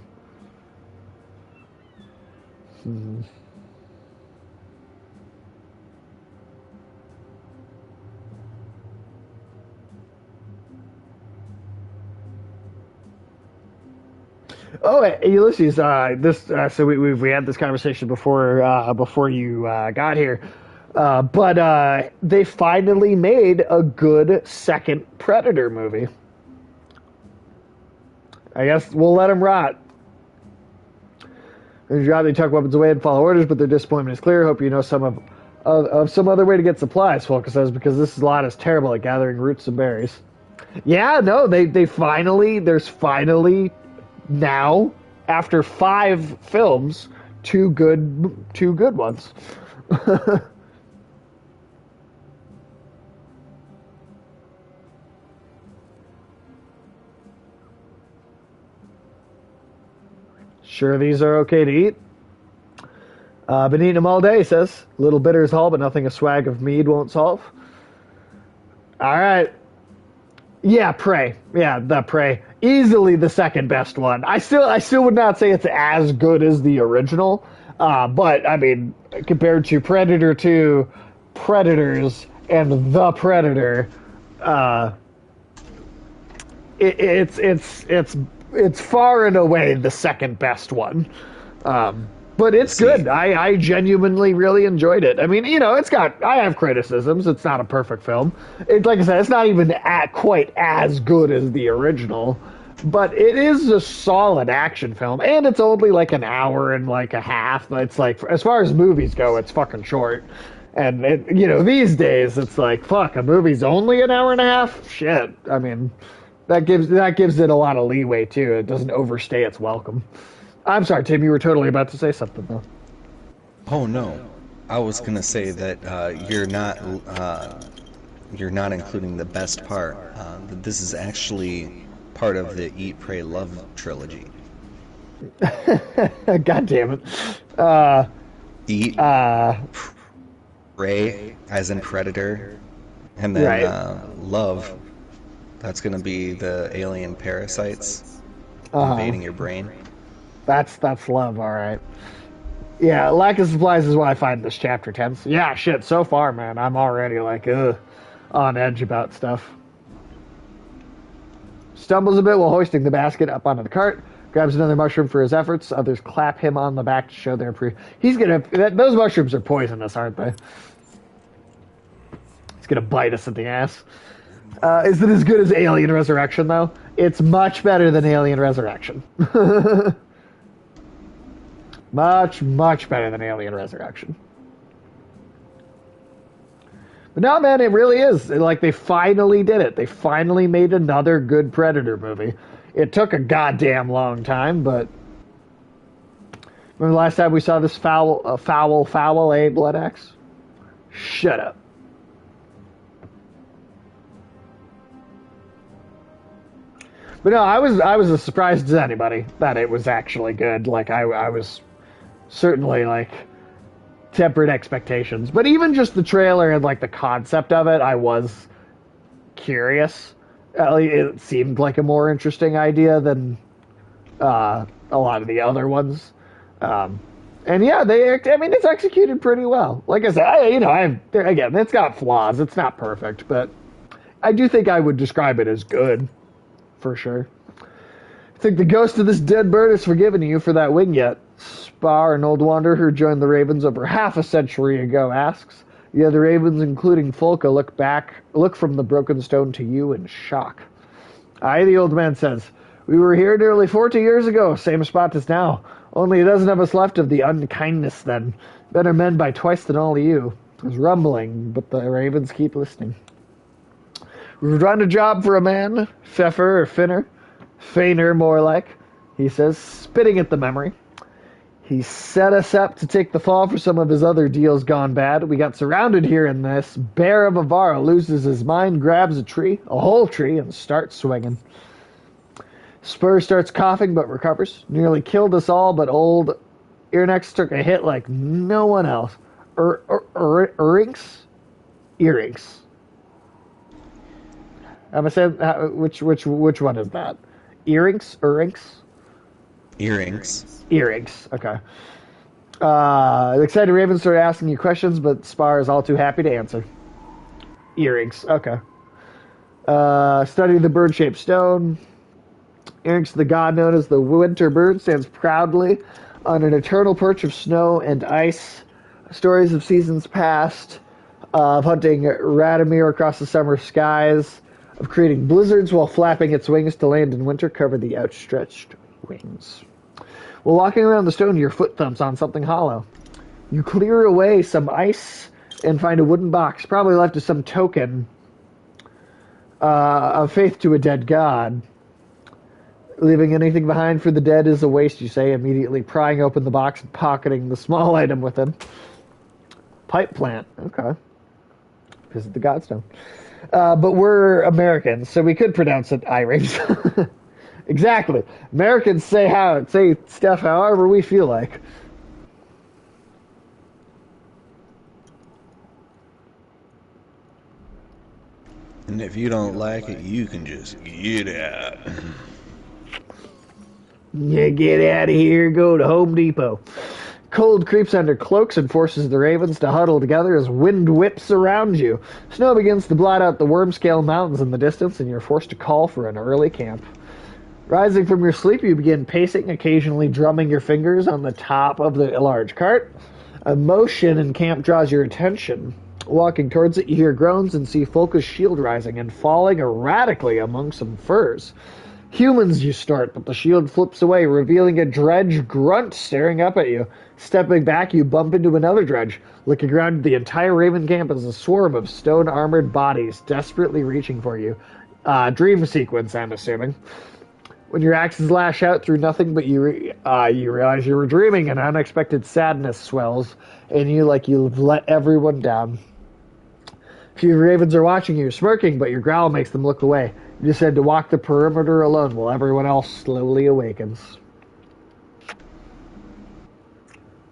Oh, Ulysses, so we had this conversation before you got here, but they finally made a good second Predator movie. I guess we'll let them rot. Their job, they tuck weapons away and follow orders, but their disappointment is clear. Hope you know some of some other way to get supplies, Folka says, because this lot is terrible at gathering roots and berries. Yeah, no, there's finally now, after 5 films, two good ones. Sure these are okay to eat? Been eating them all day, he says. Little bitter is all, but nothing a swag of mead won't solve. Alright. Yeah, Prey. Yeah, the Prey. Easily the second best one. I still would not say it's as good as the original. But I mean, compared to Predator 2, Predators, and The Predator, uh, it's far and away the second best one. But it's good. I genuinely really enjoyed it. I mean, I have criticisms. It's not a perfect film. Like I said, it's not even quite as good as the original, but it is a solid action film, and it's only like an hour and like a half. It's like, as far as movies go, it's fucking short. And these days it's like, fuck, a movie's only an hour and a half. Shit. I mean, that gives it a lot of leeway too. It doesn't overstay its welcome. I'm sorry, Tim. You were totally about to say something, though. Oh no, I was gonna say that you're not including the best part. That this is actually part of the Eat, Pray, Love trilogy. God damn it! Eat, Prey, as in Predator, and then right. Love. That's gonna be the alien parasites invading your brain. That's love, all right. Yeah, lack of supplies is why I find this chapter tense. Yeah, shit. So far, man, I'm already like, on edge about stuff. Stumbles a bit while hoisting the basket up onto the cart. Grabs another mushroom for his efforts. Others clap him on the back to show their those mushrooms are poisonous, aren't they? It's gonna bite us in the ass. Is it as good as Alien Resurrection, though? It's much better than Alien Resurrection. Much, much better than Alien Resurrection. But no, man, it really is. Like, they finally did it. They finally made another good Predator movie. It took a goddamn long time, but... Remember the last time we saw this foul, Blood Axe? Shut up. But no, I was as surprised as anybody that it was actually good. Like, I was certainly, like, tempered expectations. But even just the trailer and, like, the concept of it, I was curious. It seemed like a more interesting idea than a lot of the other ones. And yeah, it's executed pretty well. Like I said, again, it's got flaws. It's not perfect, but I do think I would describe it as good, for sure. I think the ghost of this dead bird has forgiven you for that wing yet. Spar, an old wanderer who joined the Ravens over half a century ago, asks. The other Ravens, including Folka, look from the broken stone to you in shock. Aye, the old man says. We were here nearly 40 years ago, same spot as now. Only a dozen of us left of the unkindness then. Better men by twice than all of you. There's rumbling, but the Ravens keep listening. We've done a job for a man, Pfeffer or Finner. Feiner, more like, he says, spitting at the memory. He set us up to take the fall for some of his other deals gone bad. We got surrounded here in this. Bear of Avara loses his mind, grabs a whole tree, and starts swinging. Spur starts coughing but recovers. Nearly killed us all, but old Earnex took a hit like no one else. Earrinks? Earrinks. I'm saying which one is that? Earrinks? Earrinks? Earrings. Okay. The excited Ravens started asking you questions, but Spar is all too happy to answer. Earrings. Okay. Study the bird-shaped stone. Earrings, the god known as the winter bird, stands proudly on an eternal perch of snow and ice. Stories of seasons past, of hunting Radomir across the summer skies, of creating blizzards while flapping its wings to land in winter, cover the outstretched wings. While walking around the stone, your foot thumps on something hollow. You clear away some ice and find a wooden box, probably left as some token of faith to a dead god. Leaving anything behind for the dead is a waste, you say, immediately prying open the box and pocketing the small item within. Pipe plant. Okay. Visit the godstone. But we're Americans, so we could pronounce it earrings. Exactly. Americans say stuff however we feel like. And if you don't like it, you can just get out. Yeah, get out of here, go to Home Depot. Cold creeps under cloaks and forces the ravens to huddle together as wind whips around you. Snow begins to blot out the Wormscale Mountains in the distance, and you're forced to call for an early camp. Rising from your sleep, you begin pacing, occasionally drumming your fingers on the top of the large cart. A motion in camp draws your attention. Walking towards it, you hear groans and see Folka's shield rising and falling erratically among some furs. Humans, you start, but the shield flips away, revealing a dredge grunt staring up at you. Stepping back, you bump into another dredge. Looking around, the entire Raven camp is a swarm of stone-armored bodies desperately reaching for you. Dream sequence, I'm assuming. When your axes lash out through nothing but you realize you were dreaming, and unexpected sadness swells in you like you've let everyone down. A few ravens are watching you, smirking, but your growl makes them look away. You decide to walk the perimeter alone while everyone else slowly awakens.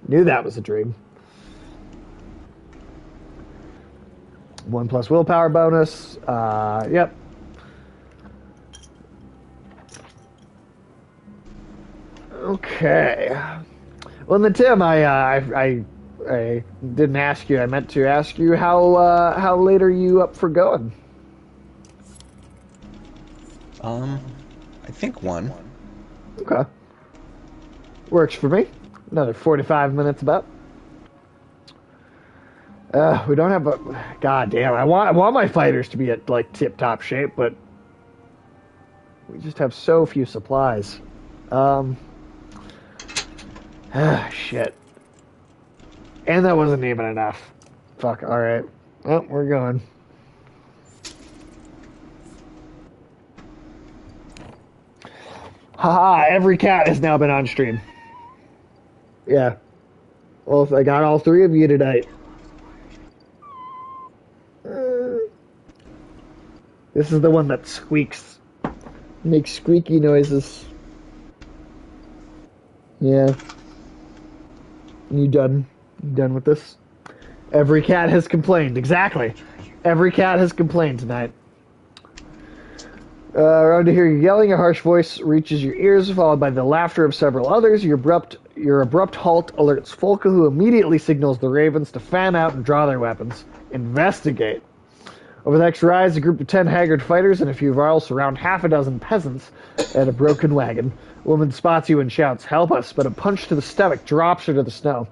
Knew that was a dream. 1+ willpower bonus. Yep. Okay. Well, then, Tim, I didn't ask you. I meant to ask you how late are you up for going? I think 1. Okay. Works for me. Another 45 minutes about. We don't have a... God damn, I want my fighters to be at, like, tip-top shape, but we just have so few supplies. Shit. And that wasn't even enough. Fuck, alright. Well, we're going. Haha, every cat has now been on stream. Yeah. Well, I got all 3 of you tonight. This is the one that squeaks. Makes squeaky noises. Yeah. You done? You done with this? Every cat has complained. Exactly. Every cat has complained tonight. Around to hear you yelling, a harsh voice reaches your ears, followed by the laughter of several others. Your abrupt halt alerts Folka, who immediately signals the ravens to fan out and draw their weapons. Investigate. Over the next rise, a group of 10 haggard fighters and a few varls surround half a dozen peasants at a broken wagon. A woman spots you and shouts, "Help us," but a punch to the stomach drops her to the snow.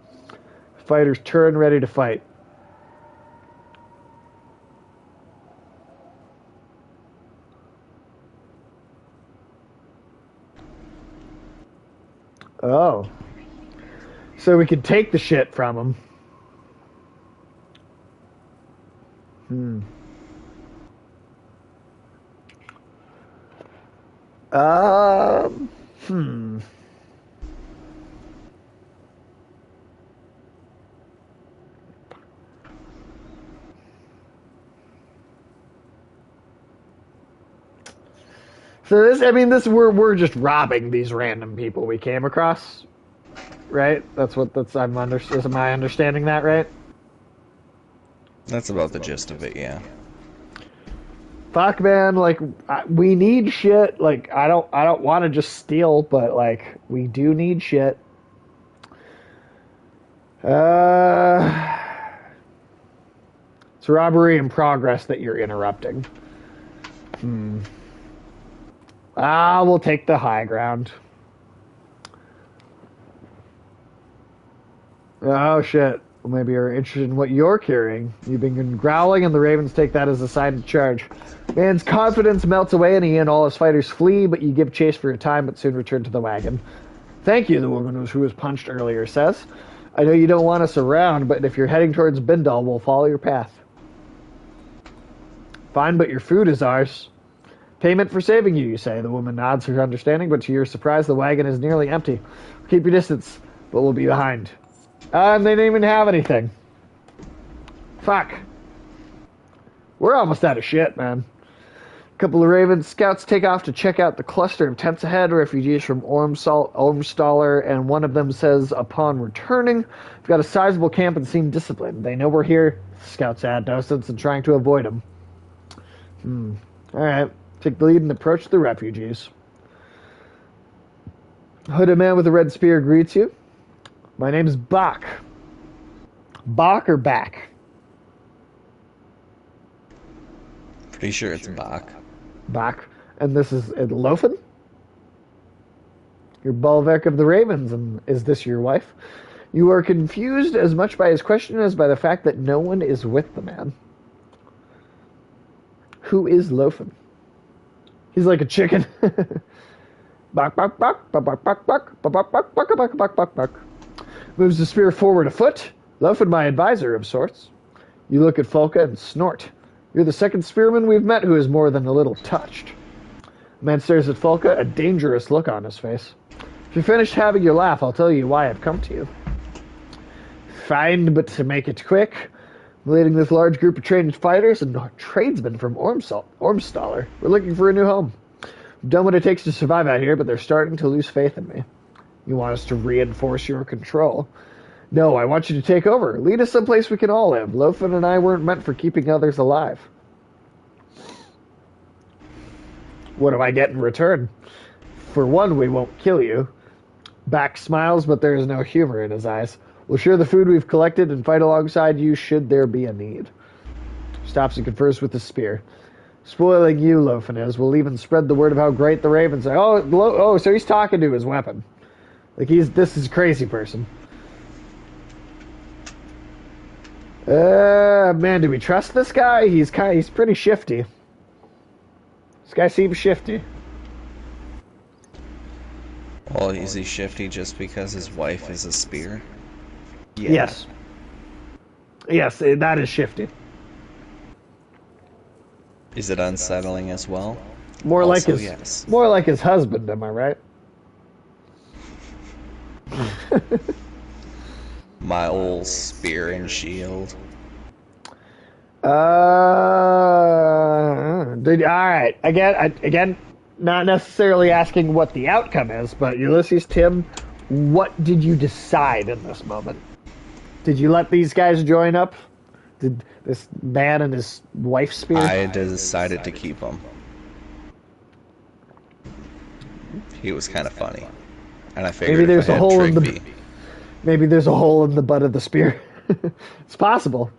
Fighters turn ready to fight. Oh. So we could take the shit from them. Um. So we're just robbing these random people we came across, right? Am I understanding that right? That's about the gist of it, yeah. Fuck, man, like, we need shit. Like, I don't want to just steal, but, like, we do need shit. It's robbery in progress that you're interrupting. We'll take the high ground. Oh, shit. Well, maybe you're interested in what you're carrying. You've been growling, and the ravens take that as a sign to charge. Man's confidence melts away, and he and all his fighters flee, but you give chase for a time, but soon return to the wagon. "Thank you," the woman who was punched earlier says. "I know you don't want us around, but if you're heading towards Bindal, we'll follow your path." "Fine, but your food is ours." "Payment for saving you," you say. The woman nods her understanding, but to your surprise, the wagon is nearly empty. "Keep your distance, but we'll be behind." And they didn't even have anything. Fuck. We're almost out of shit, man. A couple of Raven scouts take off to check out the cluster of tents ahead, refugees from Ormstaller, and one of them says, upon returning, "We've got a sizable camp and seem disciplined. They know we're here," scouts add, no sense in trying to avoid them. Alright. Take the lead and approach the refugees. Hooded man with a red spear greets you. My name's Bach. Bach or Back? Pretty sure it's Bach. Bach. And this is Lofen? Your Bulwark of the Ravens, and is this your wife? You are confused as much by his question as by the fact that no one is with the man. Who is Lofen? He's like a chicken. Bak, bak, bak, bak, bak, bak, bak, bak, bak, bak, bak, bak, bak, bak. Moves the spear forward a foot. Lofen, my advisor of sorts. You look at Folka and snort. You're the second spearman we've met who is more than a little touched. The man stares at Folka, a dangerous look on his face. If you're finished having your laugh, I'll tell you why I've come to you. Fine, but to make it quick, I'm leading this large group of trained fighters and tradesmen from Ormstaller. We're looking for a new home. I've done what it takes to survive out here, but they're starting to lose faith in me. You want us to reinforce your control? No, I want you to take over. Lead us someplace we can all live. Lofen and I weren't meant for keeping others alive. What do I get in return? For one, we won't kill you. Back smiles, but there is no humor in his eyes. We'll share the food we've collected and fight alongside you should there be a need. Stops and confers with the spear. Spoiling you, Lofen is. We'll even spread the word of how great the ravens are. Oh, so he's talking to his weapon. Like this is a crazy person. Man, do we trust this guy? He's pretty shifty. This guy seems shifty. Well, is he shifty just because his wife is a spear? Yeah. Yes. Yes, that is shifty. Is it unsettling as well? More Also, like his yes. More like his husband, am I right? My old spear and shield. Alright. Again, not necessarily asking what the outcome is, but Ulysses, Tim, what did you decide in this moment? Did you let these guys join up? Did this man and his wife spear? I decided to keep him. He was kind of funny. And I figured maybe there's if I a had hole in Trigby, maybe there's a hole in the butt of the spear. It's possible.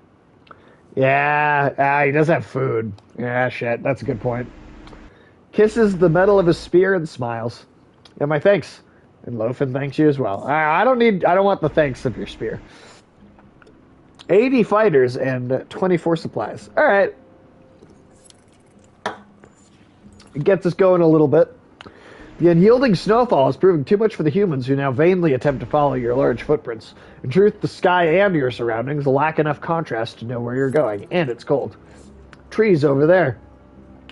Yeah, he does have food. Yeah, shit, that's a good point. Kisses the metal of his spear and smiles. Yeah, my thanks. And Lofen thanks you as well. I don't want the thanks of your spear. 80 fighters and 24 supplies. Alright. It gets us going a little bit. The unyielding snowfall is proving too much for the humans who now vainly attempt to follow your large footprints. In truth, the sky and your surroundings lack enough contrast to know where you're going, and it's cold. Trees over there.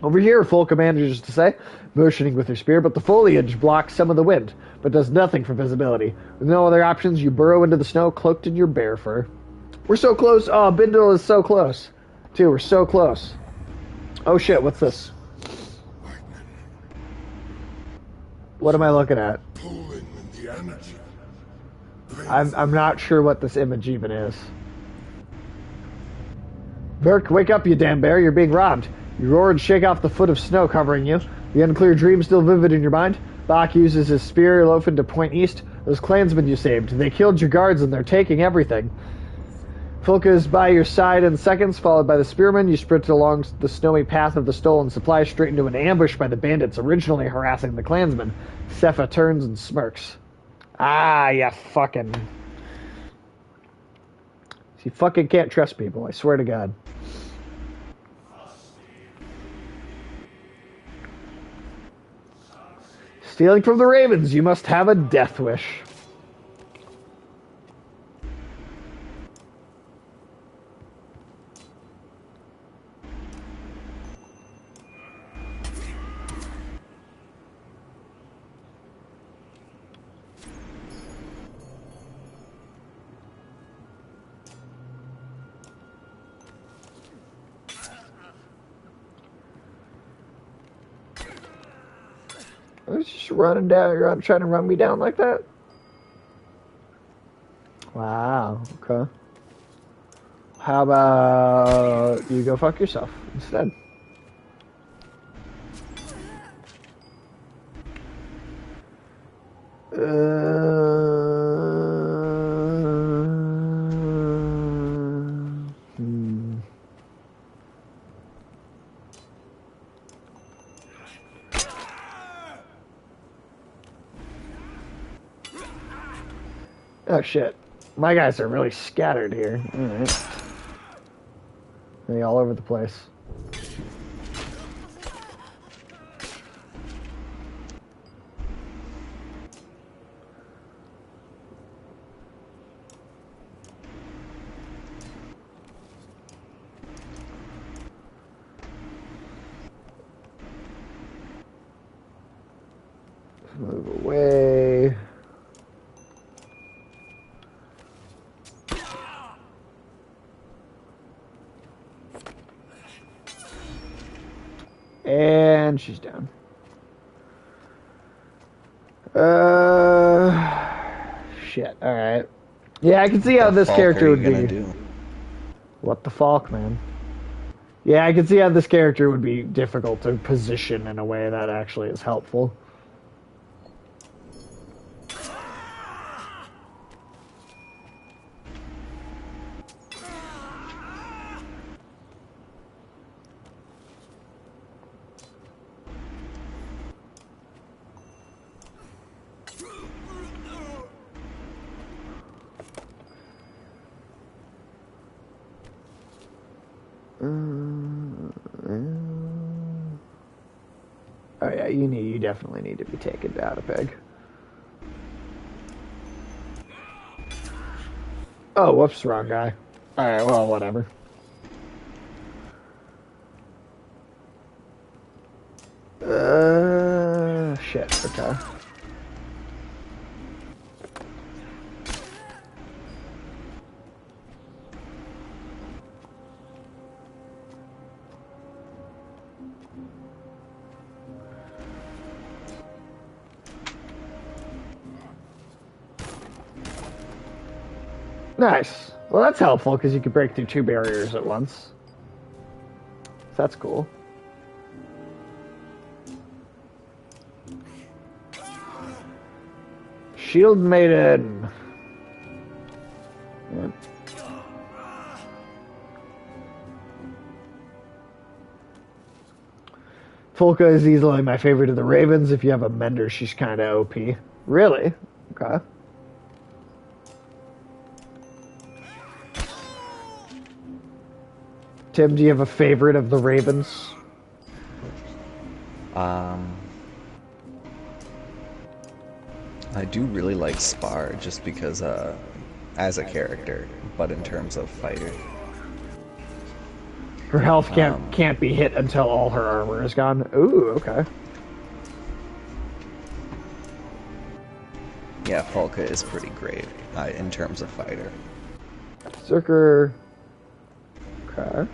Over here, Folka manages to say, motioning with her spear, but the foliage blocks some of the wind, but does nothing for visibility. With no other options, you burrow into the snow, cloaked in your bear fur. We're so close. Oh, Bindle is so close. Too, we're so close. Oh shit, what's this? What am I looking at? I'm not sure what this image even is. Burke, wake up, you damn bear. You're being robbed. You roar and shake off the foot of snow covering you. The unclear dream still vivid in your mind. Bach uses his spear, Lofen, to point east. Those clansmen you saved. They killed your guards and they're taking everything. Folka is by your side in seconds, followed by the spearmen. You sprint along the snowy path of the stolen supplies straight into an ambush by the bandits originally harassing the clansmen. Sepha turns and smirks. Ah, you fucking... You fucking can't trust people, I swear to God. Stealing from the ravens, you must have a death wish. I was just running down. You're trying to run me down like that? Wow, okay. How about you go fuck yourself instead? Hmm. Oh shit. My guys are really scattered here. Alright. They all over the place. Move away. And she's down. Shit. All right. Yeah, I can see how The this fuck character are would you gonna be. do? What the fuck, man? Yeah, I can see how this character would be difficult to position in a way that actually is helpful. Oh yeah, you definitely need to be taken down a peg. Oh, whoops, wrong guy. All right, well, whatever. Shit. Okay. Nice. Well, that's helpful because you can break through two barriers at once. So that's cool. Shield Maiden. Yep. Folka is easily my favorite of the Ravens. If you have a Mender, she's kind of OP. Really? Okay. Tim, do you have a favorite of the Ravens? I do really like Spar just because, as a character, but in terms of fighter. Her health can't be hit until all her armor is gone. Ooh, okay. Yeah, Polka is pretty great in terms of fighter. Zerker. Okay.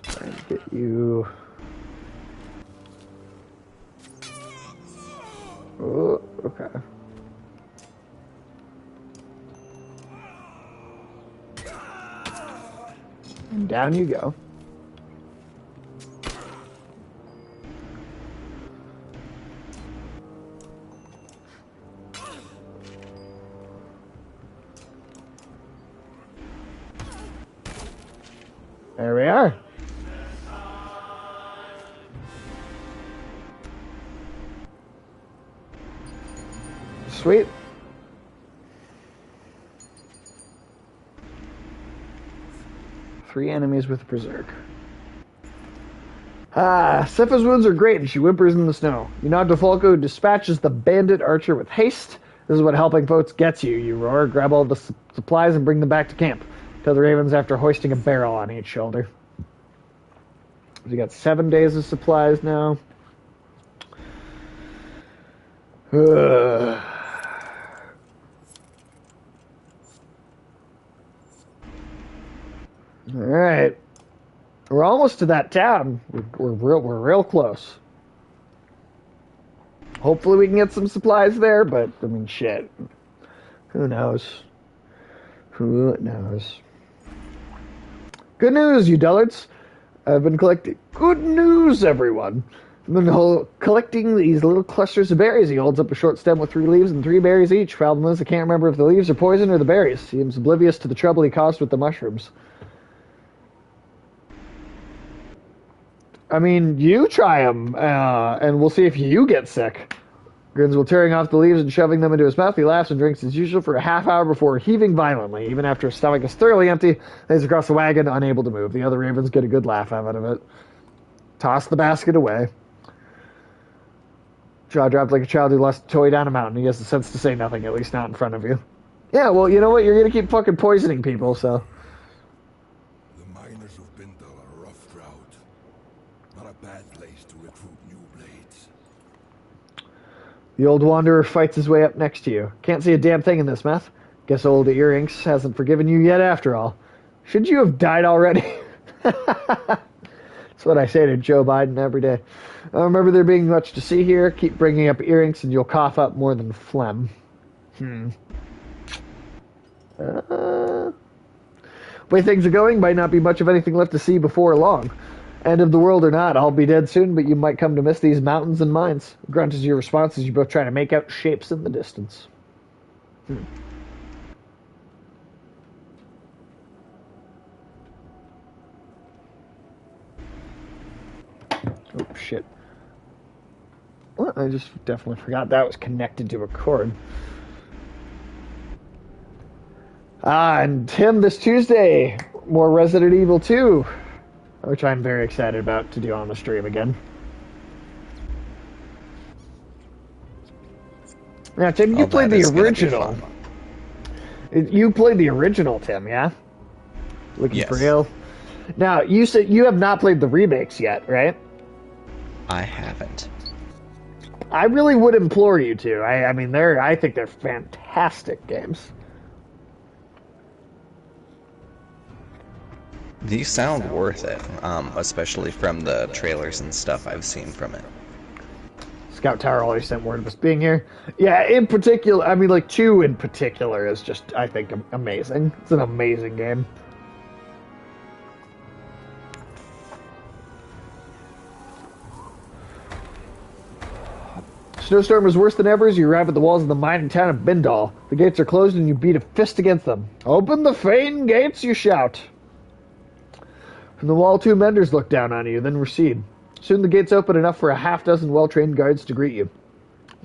Just trying to get you. Oh, okay. And down you go. There we are. Sweet. Three enemies with Berserk. Sepha's wounds are great, and she whimpers in the snow. You nod to Falco, who dispatches the bandit archer with haste. This is what helping folks gets you. You roar, grab all the supplies, and bring them back to camp. Tell the ravens after hoisting a barrel on each shoulder. We got 7 days of supplies now. All right, we're almost to that town. We're real close. Hopefully we can get some supplies there, but, I mean, shit. Who knows? Who knows? Good news, you dullards. I've been collecting... Good news, everyone. I've been collecting these little clusters of berries. He holds up a short stem with 3 leaves and 3 berries each. Problem is, I can't remember if the leaves are poison or the berries. Seems oblivious to the trouble he caused with the mushrooms. I mean, you try them, and we'll see if you get sick. Grins while tearing off the leaves and shoving them into his mouth. He laughs and drinks as usual for a half hour before heaving violently. Even after his stomach is thoroughly empty, lays across the wagon, unable to move. The other ravens get a good laugh out of it. Toss the basket away. Jaw dropped like a child who lost a toy down a mountain. He has the sense to say nothing, at least not in front of you. Yeah, well, you know what? You're going to keep fucking poisoning people, so... The miners of Bindal are a rough drought. Not a bad place to recruit new blades. The old wanderer fights his way up next to you. Can't see a damn thing in this meth. Guess old Earrinks hasn't forgiven you yet after all. Should you have died already? That's what I say to Joe Biden every day. I remember there being much to see here. Keep bringing up Earrinks and you'll cough up more than phlegm. Way things are going, might not be much of anything left to see before long. End of the world or not, I'll be dead soon, but you might come to miss these mountains and mines. Grunt is your response as you both try to make out shapes in the distance. Oh, shit. Well, I just definitely forgot that was connected to a cord. And Tim, this Tuesday, more Resident Evil 2, which I'm very excited about to do on the stream again. Now, Tim, you played the original. You played the original, Tim, yeah? Looking for real. Now, you said you have not played the remakes yet, right? I haven't. I really would implore you to. I mean, I think they're fantastic games. These sound worth it, especially from the trailers and stuff I've seen from it. Scout Tower always sent word of us being here. Yeah, in particular, I mean, like, 2 in particular is just, I think, amazing. It's an amazing game. Snowstorm is worse than ever as you arrive at the walls of the mining town of Bindal. The gates are closed and you beat a fist against them. Open the Fane gates, you shout. From the wall, 2 menders look down on you, then recede. Soon the gates open enough for a half-dozen well-trained guards to greet you.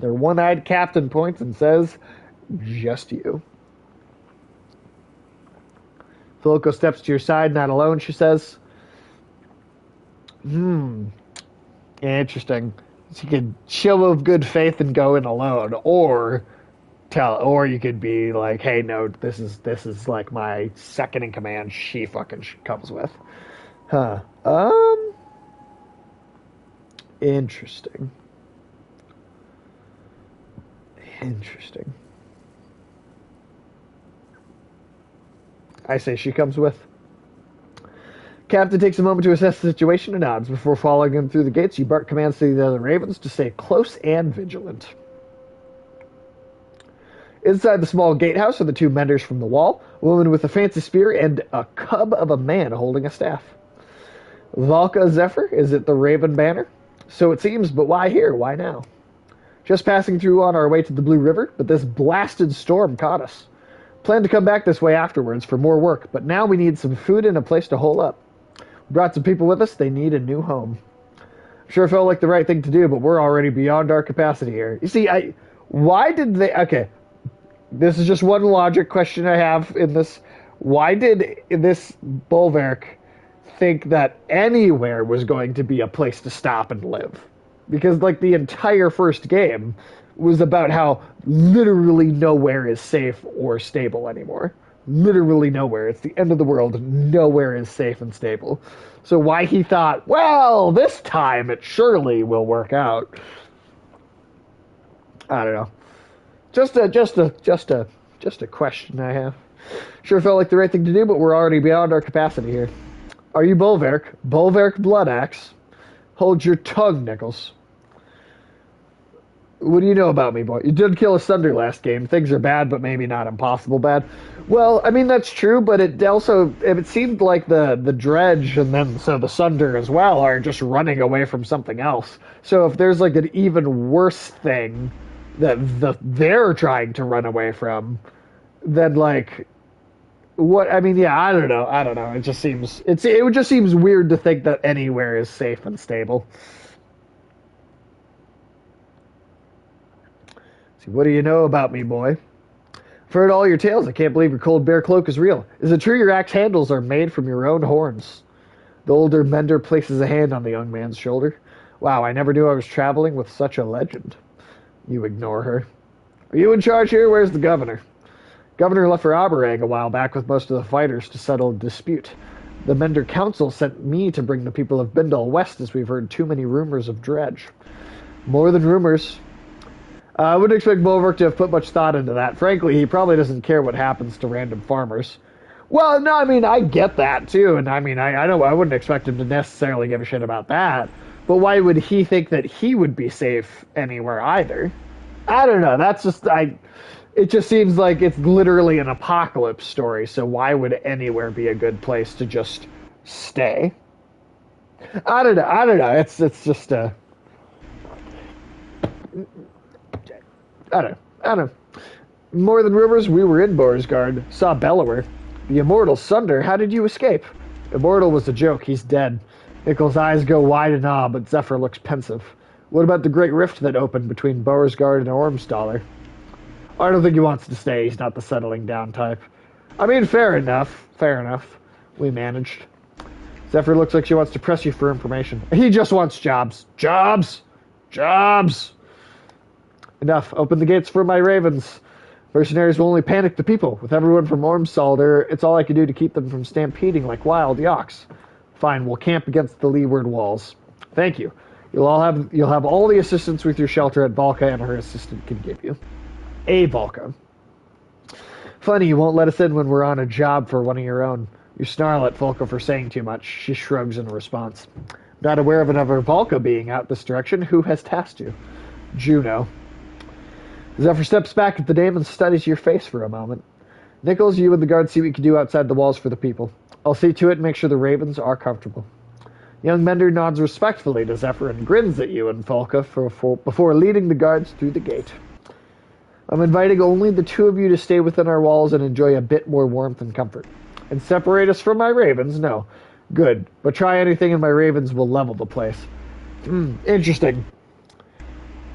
Their one-eyed captain points and says, just you. Philoko steps to your side, not alone, she says. Interesting. You could show of good faith and go in alone, or you could be like, hey, no, this is like my second in command. She fucking comes with. Huh. Interesting. I say she comes with. Captain takes a moment to assess the situation and nods. Before following him through the gates, you bark commands to the other ravens to stay close and vigilant. Inside the small gatehouse are the 2 menders from the wall, a woman with a fancy spear, and a cub of a man holding a staff. Valka Zephyr is at the Raven Banner. So it seems, but why here? Why now? Just passing through on our way to the Blue River, but this blasted storm caught us. Planned to come back this way afterwards for more work, but now we need some food and a place to hole up. We brought some people with us. They need a new home. Sure felt like the right thing to do, but we're already beyond our capacity here. You see, why did they... Okay, this is just one logic question I have in this. Why did this Bolverk think that anywhere was going to be a place to stop and live? Because, like, the entire first game was about how literally nowhere is safe or stable anymore. Literally nowhere. It's the end of the world. Nowhere is safe and stable. So why he thought, well, this time it surely will work out. I don't know. Just a question I have. Sure felt like the right thing to do, but we're already beyond our capacity here. Are you Bolverk? Bolverk Bloodaxe? Hold your tongue, Nichols. What do you know about me, boy? You did kill a Sunder last game. Things are bad, but maybe not impossible bad. Well, I mean that's true, but it seemed like the dredge and then so the Sunder as well are just running away from something else. So if there's like an even worse thing that they're trying to run away from, then like what? I mean, yeah, I don't know. I don't know. It just seems weird to think that anywhere is safe and stable. See, what do you know about me, boy? I've heard all your tales. I can't believe your cold bear cloak is real. Is it true your axe handles are made from your own horns? The older mender places a hand on the young man's shoulder. Wow, I never knew I was traveling with such a legend. You ignore her. Are you in charge here? Where's the governor? Governor left for Aberag a while back with most of the fighters to settle a dispute. The Mender Council sent me to bring the people of Bindal west as we've heard too many rumors of dredge. More than rumors. I wouldn't expect Bulwark to have put much thought into that. Frankly, he probably doesn't care what happens to random farmers. Well, no, I mean, I get that, too. And I mean, I wouldn't expect him to necessarily give a shit about that. But why would he think that he would be safe anywhere either? I don't know. That's just, it just seems like it's literally an apocalypse story. So why would anywhere be a good place to just stay? I don't know. It's just, I don't know. More than rumors, we were in Borsgard, saw Bellower. The immortal Sunder, how did you escape? Immortal was a joke, he's dead. Nickel's eyes go wide in awe, but Zephyr looks pensive. What about the great rift that opened between Borsgard and Ormstaller? I don't think he wants to stay, he's not the settling down type. I mean, fair enough. We managed. Zephyr looks like she wants to press you for information. He just wants jobs. Jobs! Enough. Open the gates for my ravens. Mercenaries will only panic the people. With everyone from Ormsalder, it's all I can do to keep them from stampeding like wild yaks. Fine, we'll camp against the leeward walls. Thank you. You'll have all the assistance with your shelter at Valka and her assistant can give you. A Valka. Funny, you won't let us in when we're on a job for one of your own. You snarl at Volka for saying too much. She shrugs in response. Not aware of another Valka being out this direction. Who has tasked you? Juno. Zephyr steps back at the name and studies your face for a moment. Nichols, you and the guard see what you can do outside the walls for the people. I'll see to it and make sure the ravens are comfortable. Young Mender nods respectfully to Zephyr and grins at you and Volka before leading the guards through the gate. I'm inviting only the two of you to stay within our walls and enjoy a bit more warmth and comfort. And separate us from my ravens? No. Good. But try anything and my ravens will level the place. Interesting.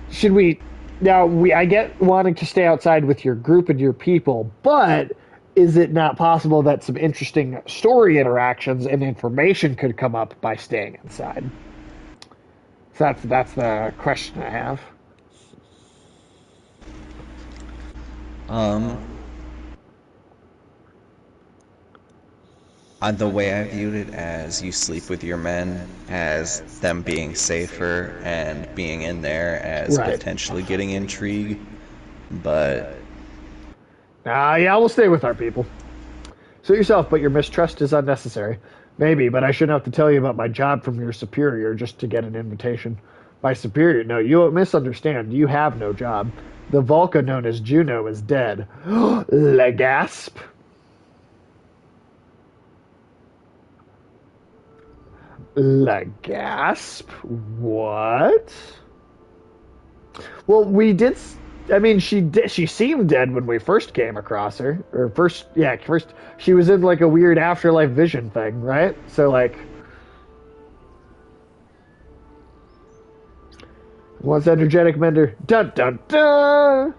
Should we... Now, I get wanting to stay outside with your group and your people, but is it not possible that some interesting story interactions and information could come up by staying inside? So that's the question I have. The way I viewed it as you sleep with your men, as them being safer and being in there as Right. potentially getting intrigue, but Yeah, we'll stay with our people. Suit yourself, but your mistrust is unnecessary. Maybe, but I shouldn't have to tell you about my job from your superior just to get an invitation. My superior? No, you misunderstand. You have no job. The Volca known as Juno is dead. Legasp. Legasp? What? Well, we did... I mean, she seemed dead when we first came across her. First, she was in, like, a weird afterlife vision thing, right? So, like... Once energetic Mender... Dun, dun, dun!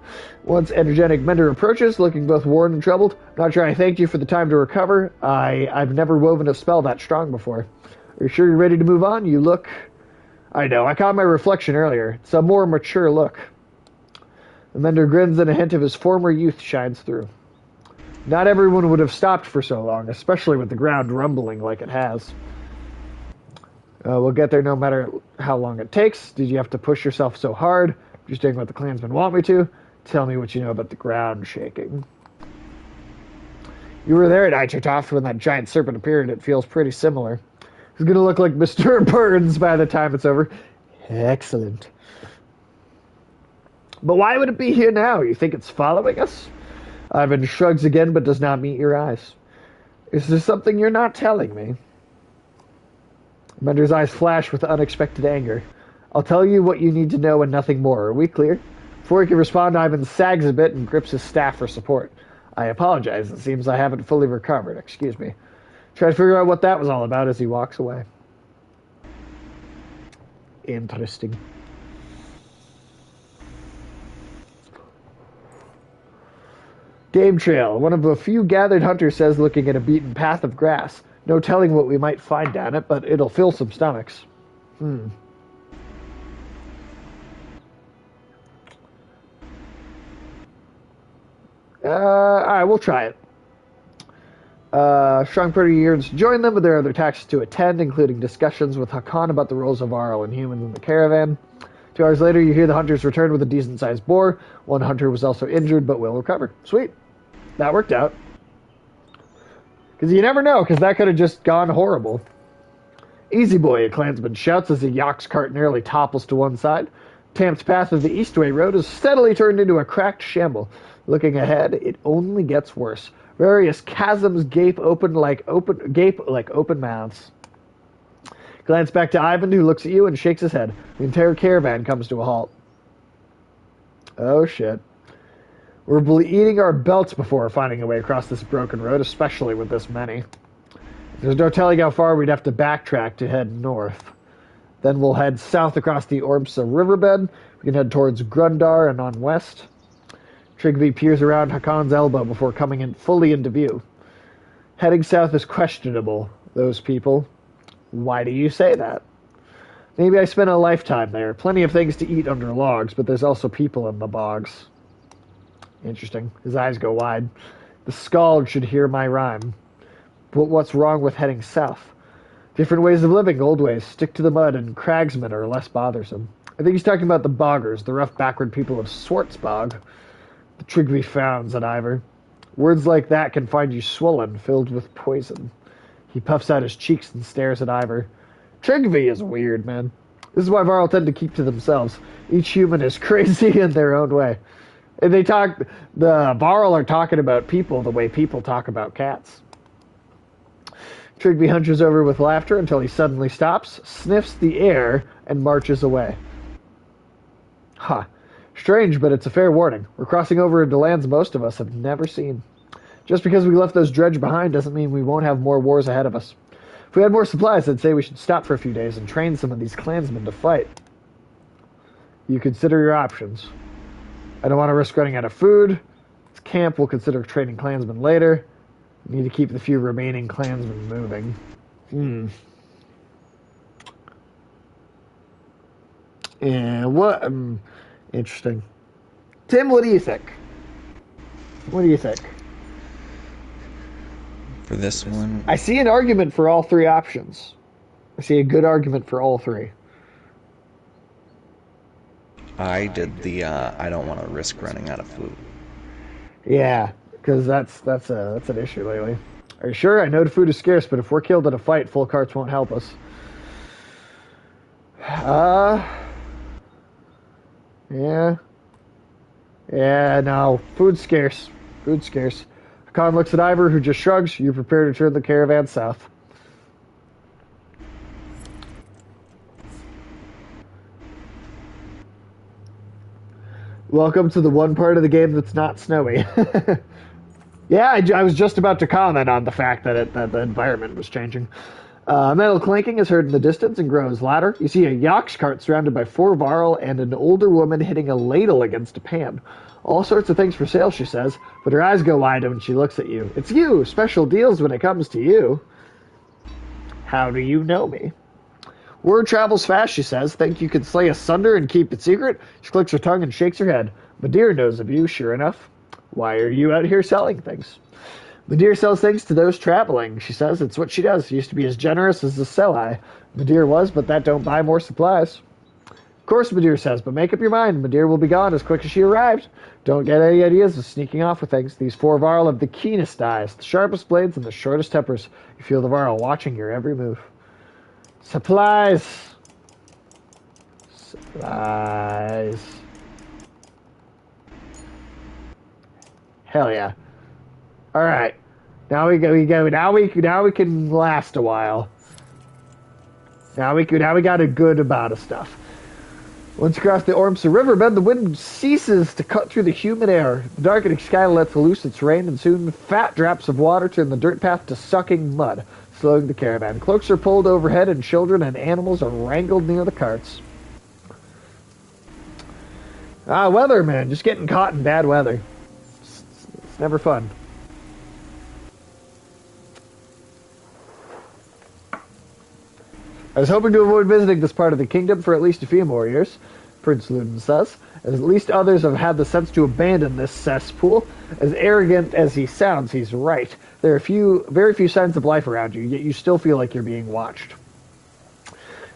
Once energetic Mender approaches, looking both worn and troubled. Not sure I thanked you for the time to recover. I've never woven a spell that strong before. Are you sure you're ready to move on? You look... I know, I caught my reflection earlier. It's a more mature look. The Mender grins and a hint of his former youth shines through. Not everyone would have stopped for so long, especially with the ground rumbling like it has. We'll get there no matter how long it takes. Did you have to push yourself so hard? Just doing what the clansmen want me to? Tell me what you know about the ground shaking. You were there at Eichertoft when that giant serpent appeared. It feels pretty similar. He's going to look like Mr. Burns by the time it's over. Excellent. But why would it be here now? You think it's following us? Ivan shrugs again, but does not meet your eyes. Is there something you're not telling me? Bender's eyes flash with unexpected anger. I'll tell you what you need to know and nothing more. Are we clear? Before he can respond, Ivan sags a bit and grips his staff for support. I apologize. It seems I haven't fully recovered. Excuse me. Try to figure out what that was all about as he walks away. Interesting. Game trail. One of a few gathered hunters says, looking at a beaten path of grass. No telling what we might find down it, but it'll fill some stomachs. Alright, we'll try it. Strong Party yearns to join them, but there are other tasks to attend, including discussions with Hakan about the roles of Varl and humans in the caravan. 2 hours later, you hear the hunters return with a decent-sized boar. One hunter was also injured, but will recover. Sweet. That worked out. Because you never know, because that could have just gone horrible. Easy boy, a clansman shouts as a Yox cart nearly topples to one side. Tamped path of the Eastway Road is steadily turned into a cracked shamble. Looking ahead, it only gets worse. Various chasms gape like open mouths. Glance back to Ivan, who looks at you and shakes his head. The entire caravan comes to a halt. Oh shit. We're bleeding our belts before finding a way across this broken road, especially with this many. There's no telling how far we'd have to backtrack to head north. Then we'll head south across the Orbsa riverbed. We can head towards Grundar and on west. Trigby peers around Hakon's elbow before coming in fully into view. Heading south is questionable, those people. Why do you say that? Maybe I spent a lifetime there. Plenty of things to eat under logs, but there's also people in the bogs. Interesting. His eyes go wide. The Skald should hear my rhyme. But what's wrong with heading south? Different ways of living, old ways. Stick to the mud, and cragsmen are less bothersome. I think he's talking about the boggers, the rough backward people of Swartzbog. The Trigby frowns at Ivor. Words like that can find you swollen, filled with poison. He puffs out his cheeks and stares at Ivor. Trigby is weird, man. This is why Varl tend to keep to themselves. Each human is crazy in their own way. And the Varl are talking about people the way people talk about cats. Trigby hunches over with laughter until he suddenly stops, sniffs the air, and marches away. Huh. Strange, but it's a fair warning. We're crossing over into lands most of us have never seen. Just because we left those dredge behind doesn't mean we won't have more wars ahead of us. If we had more supplies, I'd say we should stop for a few days and train some of these clansmen to fight. You consider your options. I don't want to risk running out of food. It's camp. We'll consider training clansmen later. We need to keep the few remaining clansmen moving. Yeah, what? Interesting. Tim, what do you think? What do you think? For this one, I see an argument for all three options. I see a good argument for all three. I did the I don't want to risk running out of food. Yeah, because that's an issue lately. Are you sure? I know the food is scarce, but if we're killed in a fight, full carts won't help us. Yeah. Yeah, no. Food's scarce. Food's scarce. Hakan looks at Ivor, who just shrugs. You prepare to turn the caravan south. Welcome to the one part of the game that's not snowy. Yeah, I was just about to comment on the fact that the environment was changing. Metal clanking is heard in the distance and grows louder. You see a Yox cart surrounded by 4 Varl and an older woman hitting a ladle against a pan. All sorts of things for sale, she says, but her eyes go wide when she looks at you. It's you! Special deals when it comes to you. How do you know me? Word travels fast, she says. Think you could slay asunder and keep it secret? She clicks her tongue and shakes her head. Madir knows of you, sure enough. Why are you out here selling things? Madir sells things to those traveling, she says. It's what she does. Used to be as generous as the Selai. Madir was, but that don't buy more supplies. Of course, Madir says, but make up your mind. Madir will be gone as quick as she arrived. Don't get any ideas of sneaking off with things. These 4 Varl have the keenest eyes, the sharpest blades, and the shortest tempers. You feel the Varl watching your every move. Supplies. Supplies. Hell yeah. All right. Now we go. Now we can last a while. Now we got a good amount of stuff. Once across the Ormsa riverbed, the wind ceases to cut through the humid air. The darkening sky lets loose its rain, and soon fat drops of water turn the dirt path to sucking mud, slowing the caravan. Cloaks are pulled overhead, and children and animals are wrangled near the carts. Weather, man. Just getting caught in bad weather. It's never fun. I was hoping to avoid visiting this part of the kingdom for at least a few more years, Prince Ludin says. At least others have had the sense to abandon this cesspool. As arrogant as he sounds, he's right. There are very few signs of life around you, yet you still feel like you're being watched.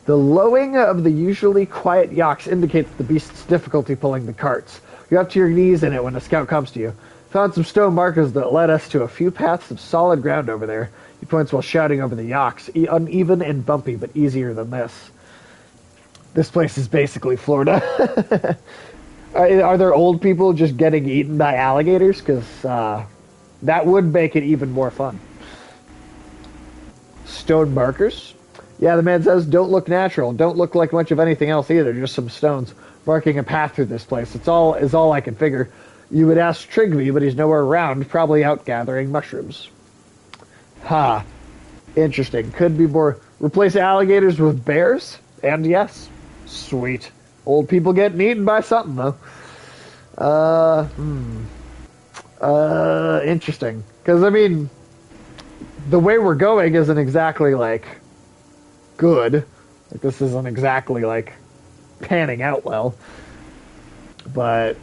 The lowing of the usually quiet yaks indicates the beast's difficulty pulling the carts. You're up to your knees in it when a scout comes to you. Found some stone markers that led us to a few paths of solid ground over there. He points while shouting over the yaks. Uneven and bumpy, but easier than this. This place is basically Florida. Are there old people just getting eaten by alligators? Because that would make it even more fun. Stone markers? Yeah, the man says, don't look natural. Don't look like much of anything else either. Just some stones marking a path through this place. It's all I can figure. You would ask Trigby, but he's nowhere around. Probably out gathering mushrooms. Ha. Interesting. Could be more. Replace alligators with bears? And yes. Sweet. Old people getting eaten by something, though. Interesting. Because, I mean, the way we're going isn't exactly, like, good. Like, this isn't exactly, like, panning out well. But,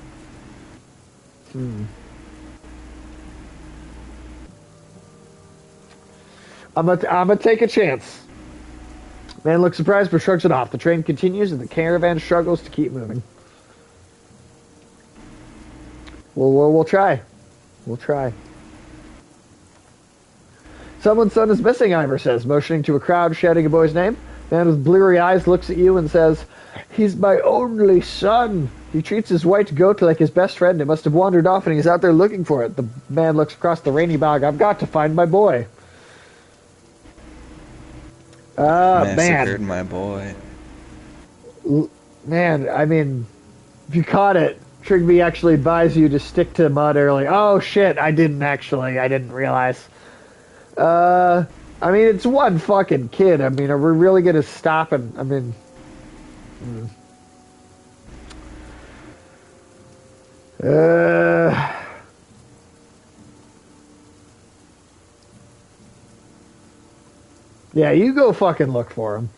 I'm gonna take a chance. Man looks surprised but shrugs it off. The train continues and the caravan struggles to keep moving. We'll try. We'll try. Someone's son is missing, Ivor says, motioning to a crowd, shouting a boy's name. Man with bleary eyes looks at you and says, he's my only son. He treats his white goat like his best friend. It must have wandered off and he's out there looking for it. The man looks across the rainy bog. I've got to find my boy. Massacred my boy. Man, I mean, if you caught it, Trigby actually advised you to stick to mud early. Oh shit, I didn't realize. I mean, it's one fucking kid. I mean, are we really gonna stop and, I mean... Yeah, you go fucking look for them.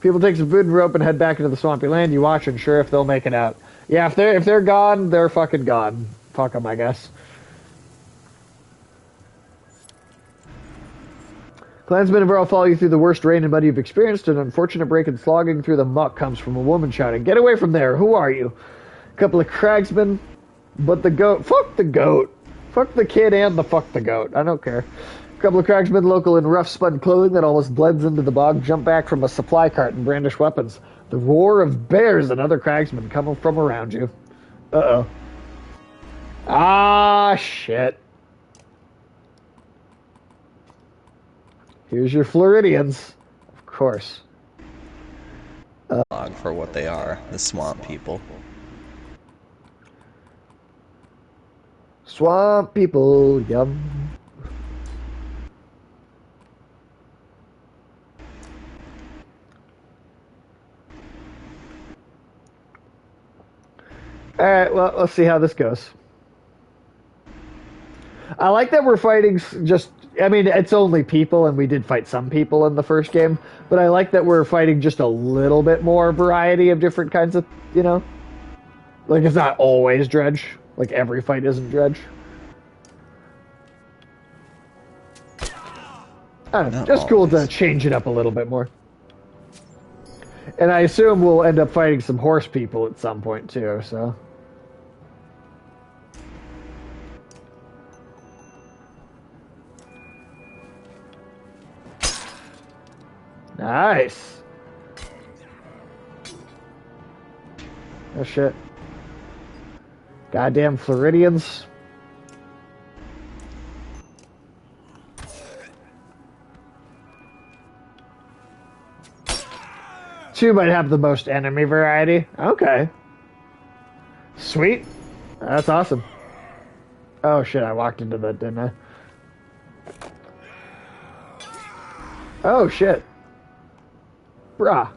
People take some food and rope and head back into the swampy land. You watch and sure if they'll make it out. Yeah, if they're gone, they're fucking gone. Fuck them, I guess. Clansmen of Earl follow you through the worst rain and mud you've experienced. An unfortunate break and slogging through the muck comes from a woman shouting, "Get away from there! Who are you?" A couple of cragsmen, but the goat. Fuck the goat. Fuck the kid and fuck the goat. I don't care. A couple of cragsmen, local in rough spun clothing that almost blends into the bog, jump back from a supply cart and brandish weapons. The roar of bears and other cragsmen coming from around you. Uh-oh. Ah, shit. Here's your Floridians. Of course. For what they are, the swamp people. Swamp people, yum. Alright, well, let's see how this goes. I like that we're fighting just... I mean, it's only people, and we did fight some people in the first game, but I like that we're fighting just a little bit more variety of different kinds of, you know? Like, it's not always Dredge. Like, every fight isn't Dredge. I don't know, just cool to change it up a little bit more. And I assume we'll end up fighting some horse people at some point, too, so... Nice. Oh shit. Goddamn Floridians. 2 might have the most enemy variety. Okay. Sweet. That's awesome. Oh shit, I walked into that, didn't I? Oh shit. Bruh.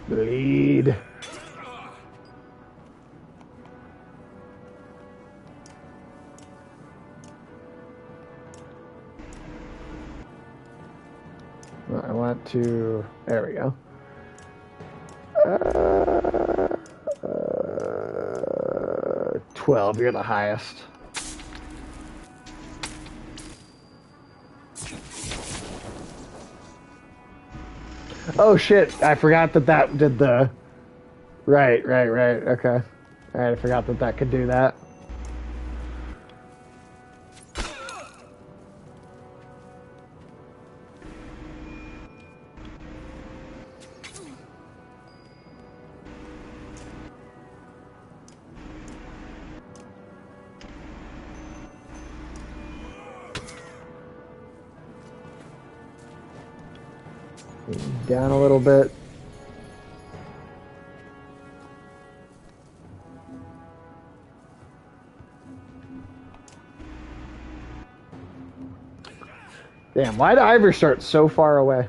Bleed. I want to... There we go. 12, you're the highest. Oh shit, I forgot that did the... Right, okay. Alright, I forgot that could do that. Down a little bit. Damn, why did Ivor start so far away?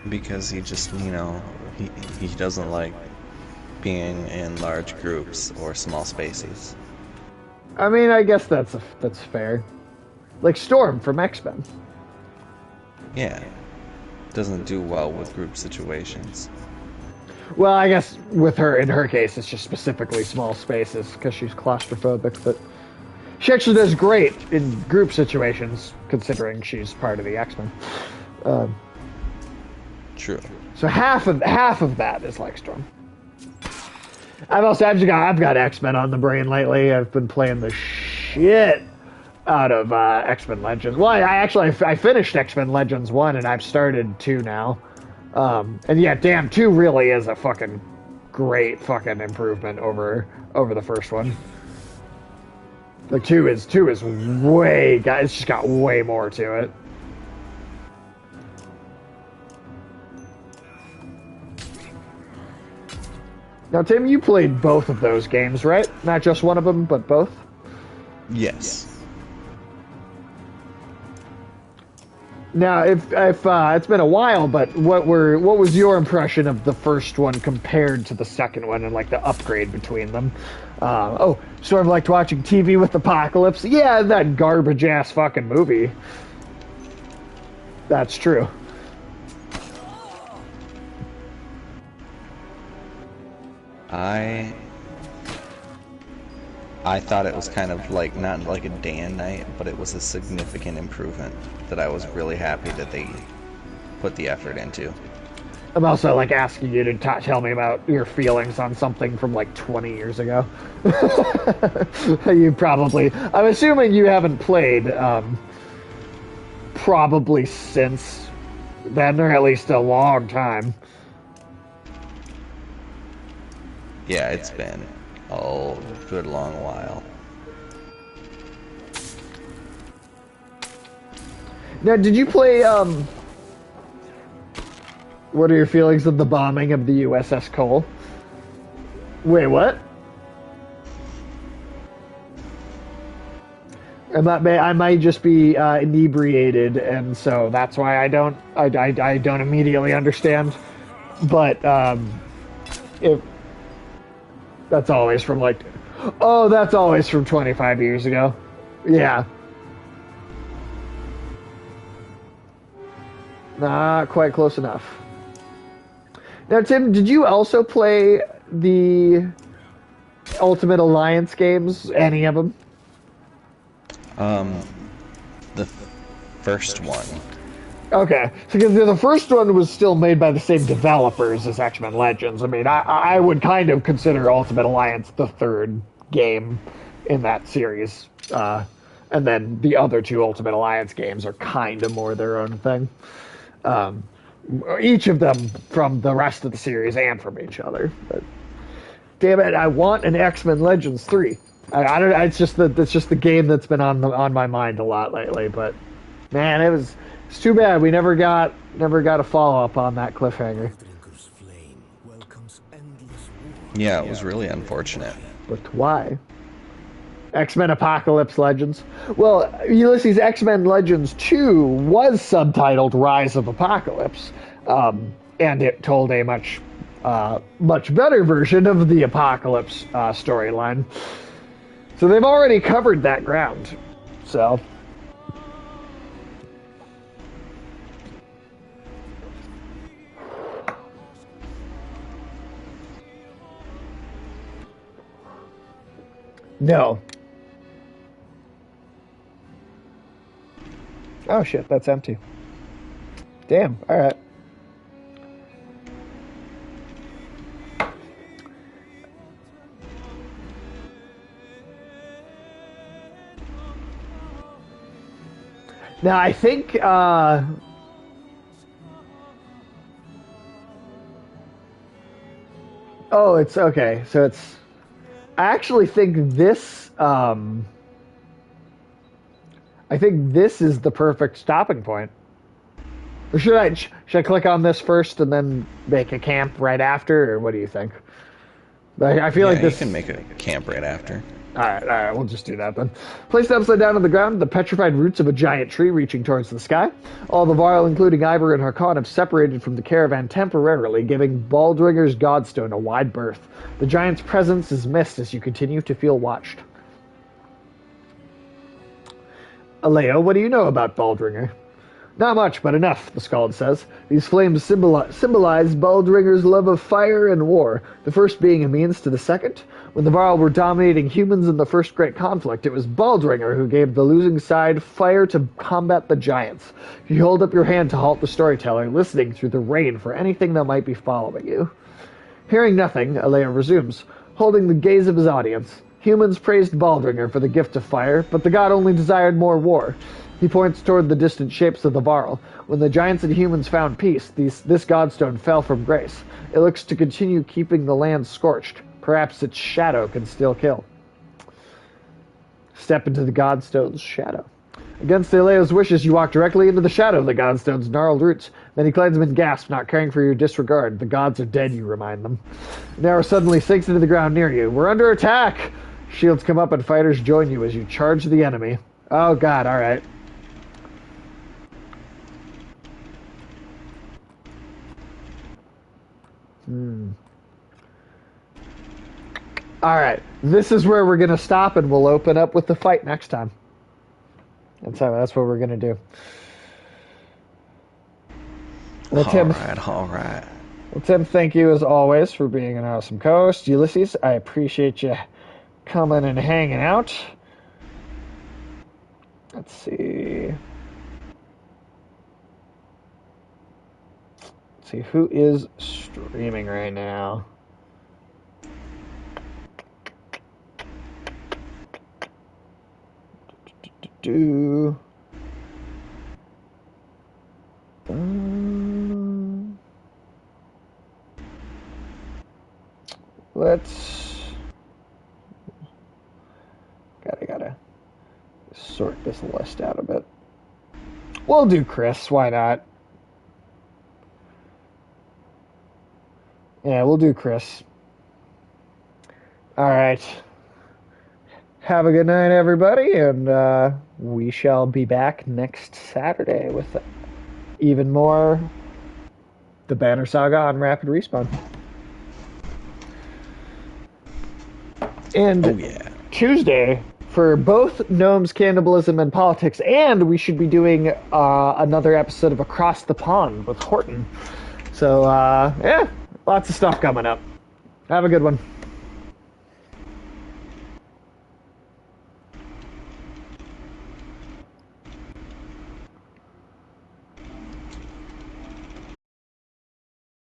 Because he just, you know, he doesn't like being in large groups or small spaces. I mean, I guess that's fair. Like Storm from X-Men. Yeah. Doesn't do well with group situations. Well, I guess with her, in her case, it's just specifically small spaces because she's claustrophobic, but she actually does great in group situations considering she's part of the X-Men. True. So half of that is like Storm. I've got X-Men on the brain lately. I've been playing the shit out of X-Men Legends. Well, I finished X-Men Legends 1 and I've started 2 now. And yeah, damn, 2 really is a fucking great fucking improvement over the first one. The 2 is way, it's just got way more to it. Now, Tim, you played both of those games, right? Not just one of them, but both? Yes. Now, if it's been a while, but what was your impression of the first one compared to the second one, and like the upgrade between them? Sort of liked watching TV with Apocalypse. Yeah, that garbage ass fucking movie. That's true. I thought it was kind of like, not like a day and night, but it was a significant improvement that I was really happy that they put the effort into. I'm also like asking you to tell me about your feelings on something from like 20 years ago. I'm assuming you haven't played probably since then, or at least a long time. Yeah, it's been a good long while. Now, did you play, what are your feelings of the bombing of the USS Cole? Wait, what? I might just be inebriated, and so that's why I don't immediately understand. But if that's always from that's always from 25 years ago. Yeah. Not quite close enough. Now, Tim, did you also play the Ultimate Alliance games? Any of them? The first one. Okay, because the first one was still made by the same developers as X-Men Legends. I mean, I would kind of consider Ultimate Alliance the third game in that series. And then the other 2 Ultimate Alliance games are kind of more their own thing. Each of them from the rest of the series and from each other. But damn it, I want an X-Men Legends 3. I don't. It's just the game that's been on my mind a lot lately. But man, it's too bad we never got a follow up on that cliffhanger. Yeah, it was really unfortunate. But why? X-Men Apocalypse Legends. Well, Ulysses X-Men Legends 2 was subtitled Rise of Apocalypse, and it told a much better version of the Apocalypse storyline. So they've already covered that ground. So. No. Oh shit, that's empty. Damn, alright. Now I think oh, it's okay. So it's I actually think this I think this is the perfect stopping point. Or should I click on this first and then make a camp right after, or what do you think? I feel like this. You can make a camp right after. All right, we'll just do that then. Placed upside down on the ground, the petrified roots of a giant tree reaching towards the sky. All the Varl, including Ivor and Harkon, have separated from the caravan temporarily, giving Baldringer's Godstone a wide berth. The giant's presence is missed as you continue to feel watched. Aleo, what do you know about Baldringer? Not much, but enough, the Skald says. These flames symbolize Baldringer's love of fire and war, the first being a means to the second. When the Varl were dominating humans in the first great conflict, it was Baldringer who gave the losing side fire to combat the giants. You hold up your hand to halt the storyteller, listening through the rain for anything that might be following you. Hearing nothing, Aleo resumes, holding the gaze of his audience. Humans praised Baldringer for the gift of fire, but the god only desired more war. He points toward the distant shapes of the Varl. When the giants and humans found peace, this godstone fell from grace. It looks to continue keeping the land scorched. Perhaps its shadow can still kill. Step into the godstone's shadow. Against Aleo's wishes, you walk directly into the shadow of the godstone's gnarled roots. Many clansmen gasp, not caring for your disregard. The gods are dead, you remind them. An arrow suddenly sinks into the ground near you. We're under attack! Shields come up and fighters join you as you charge the enemy. Oh god, alright. Alright, this is where we're going to stop and we'll open up with the fight next time. That's what we're going to do. Well, Tim, all right. Well, Tim, thank you as always for being an awesome co-host. Ulysses, I appreciate you coming and hanging out. Let's see. Let's see who is streaming right now. Let's gotta sort this list out a bit. We'll do Chris, why not? Yeah, we'll do Chris. Alright. Have a good night, everybody, and we shall be back next Saturday with even more The Banner Saga on Rapid Respawn. And Tuesday, for both Gnomes, Cannibalism, and Politics, and we should be doing another episode of Across the Pond with Horton. So, yeah, lots of stuff coming up. Have a good one.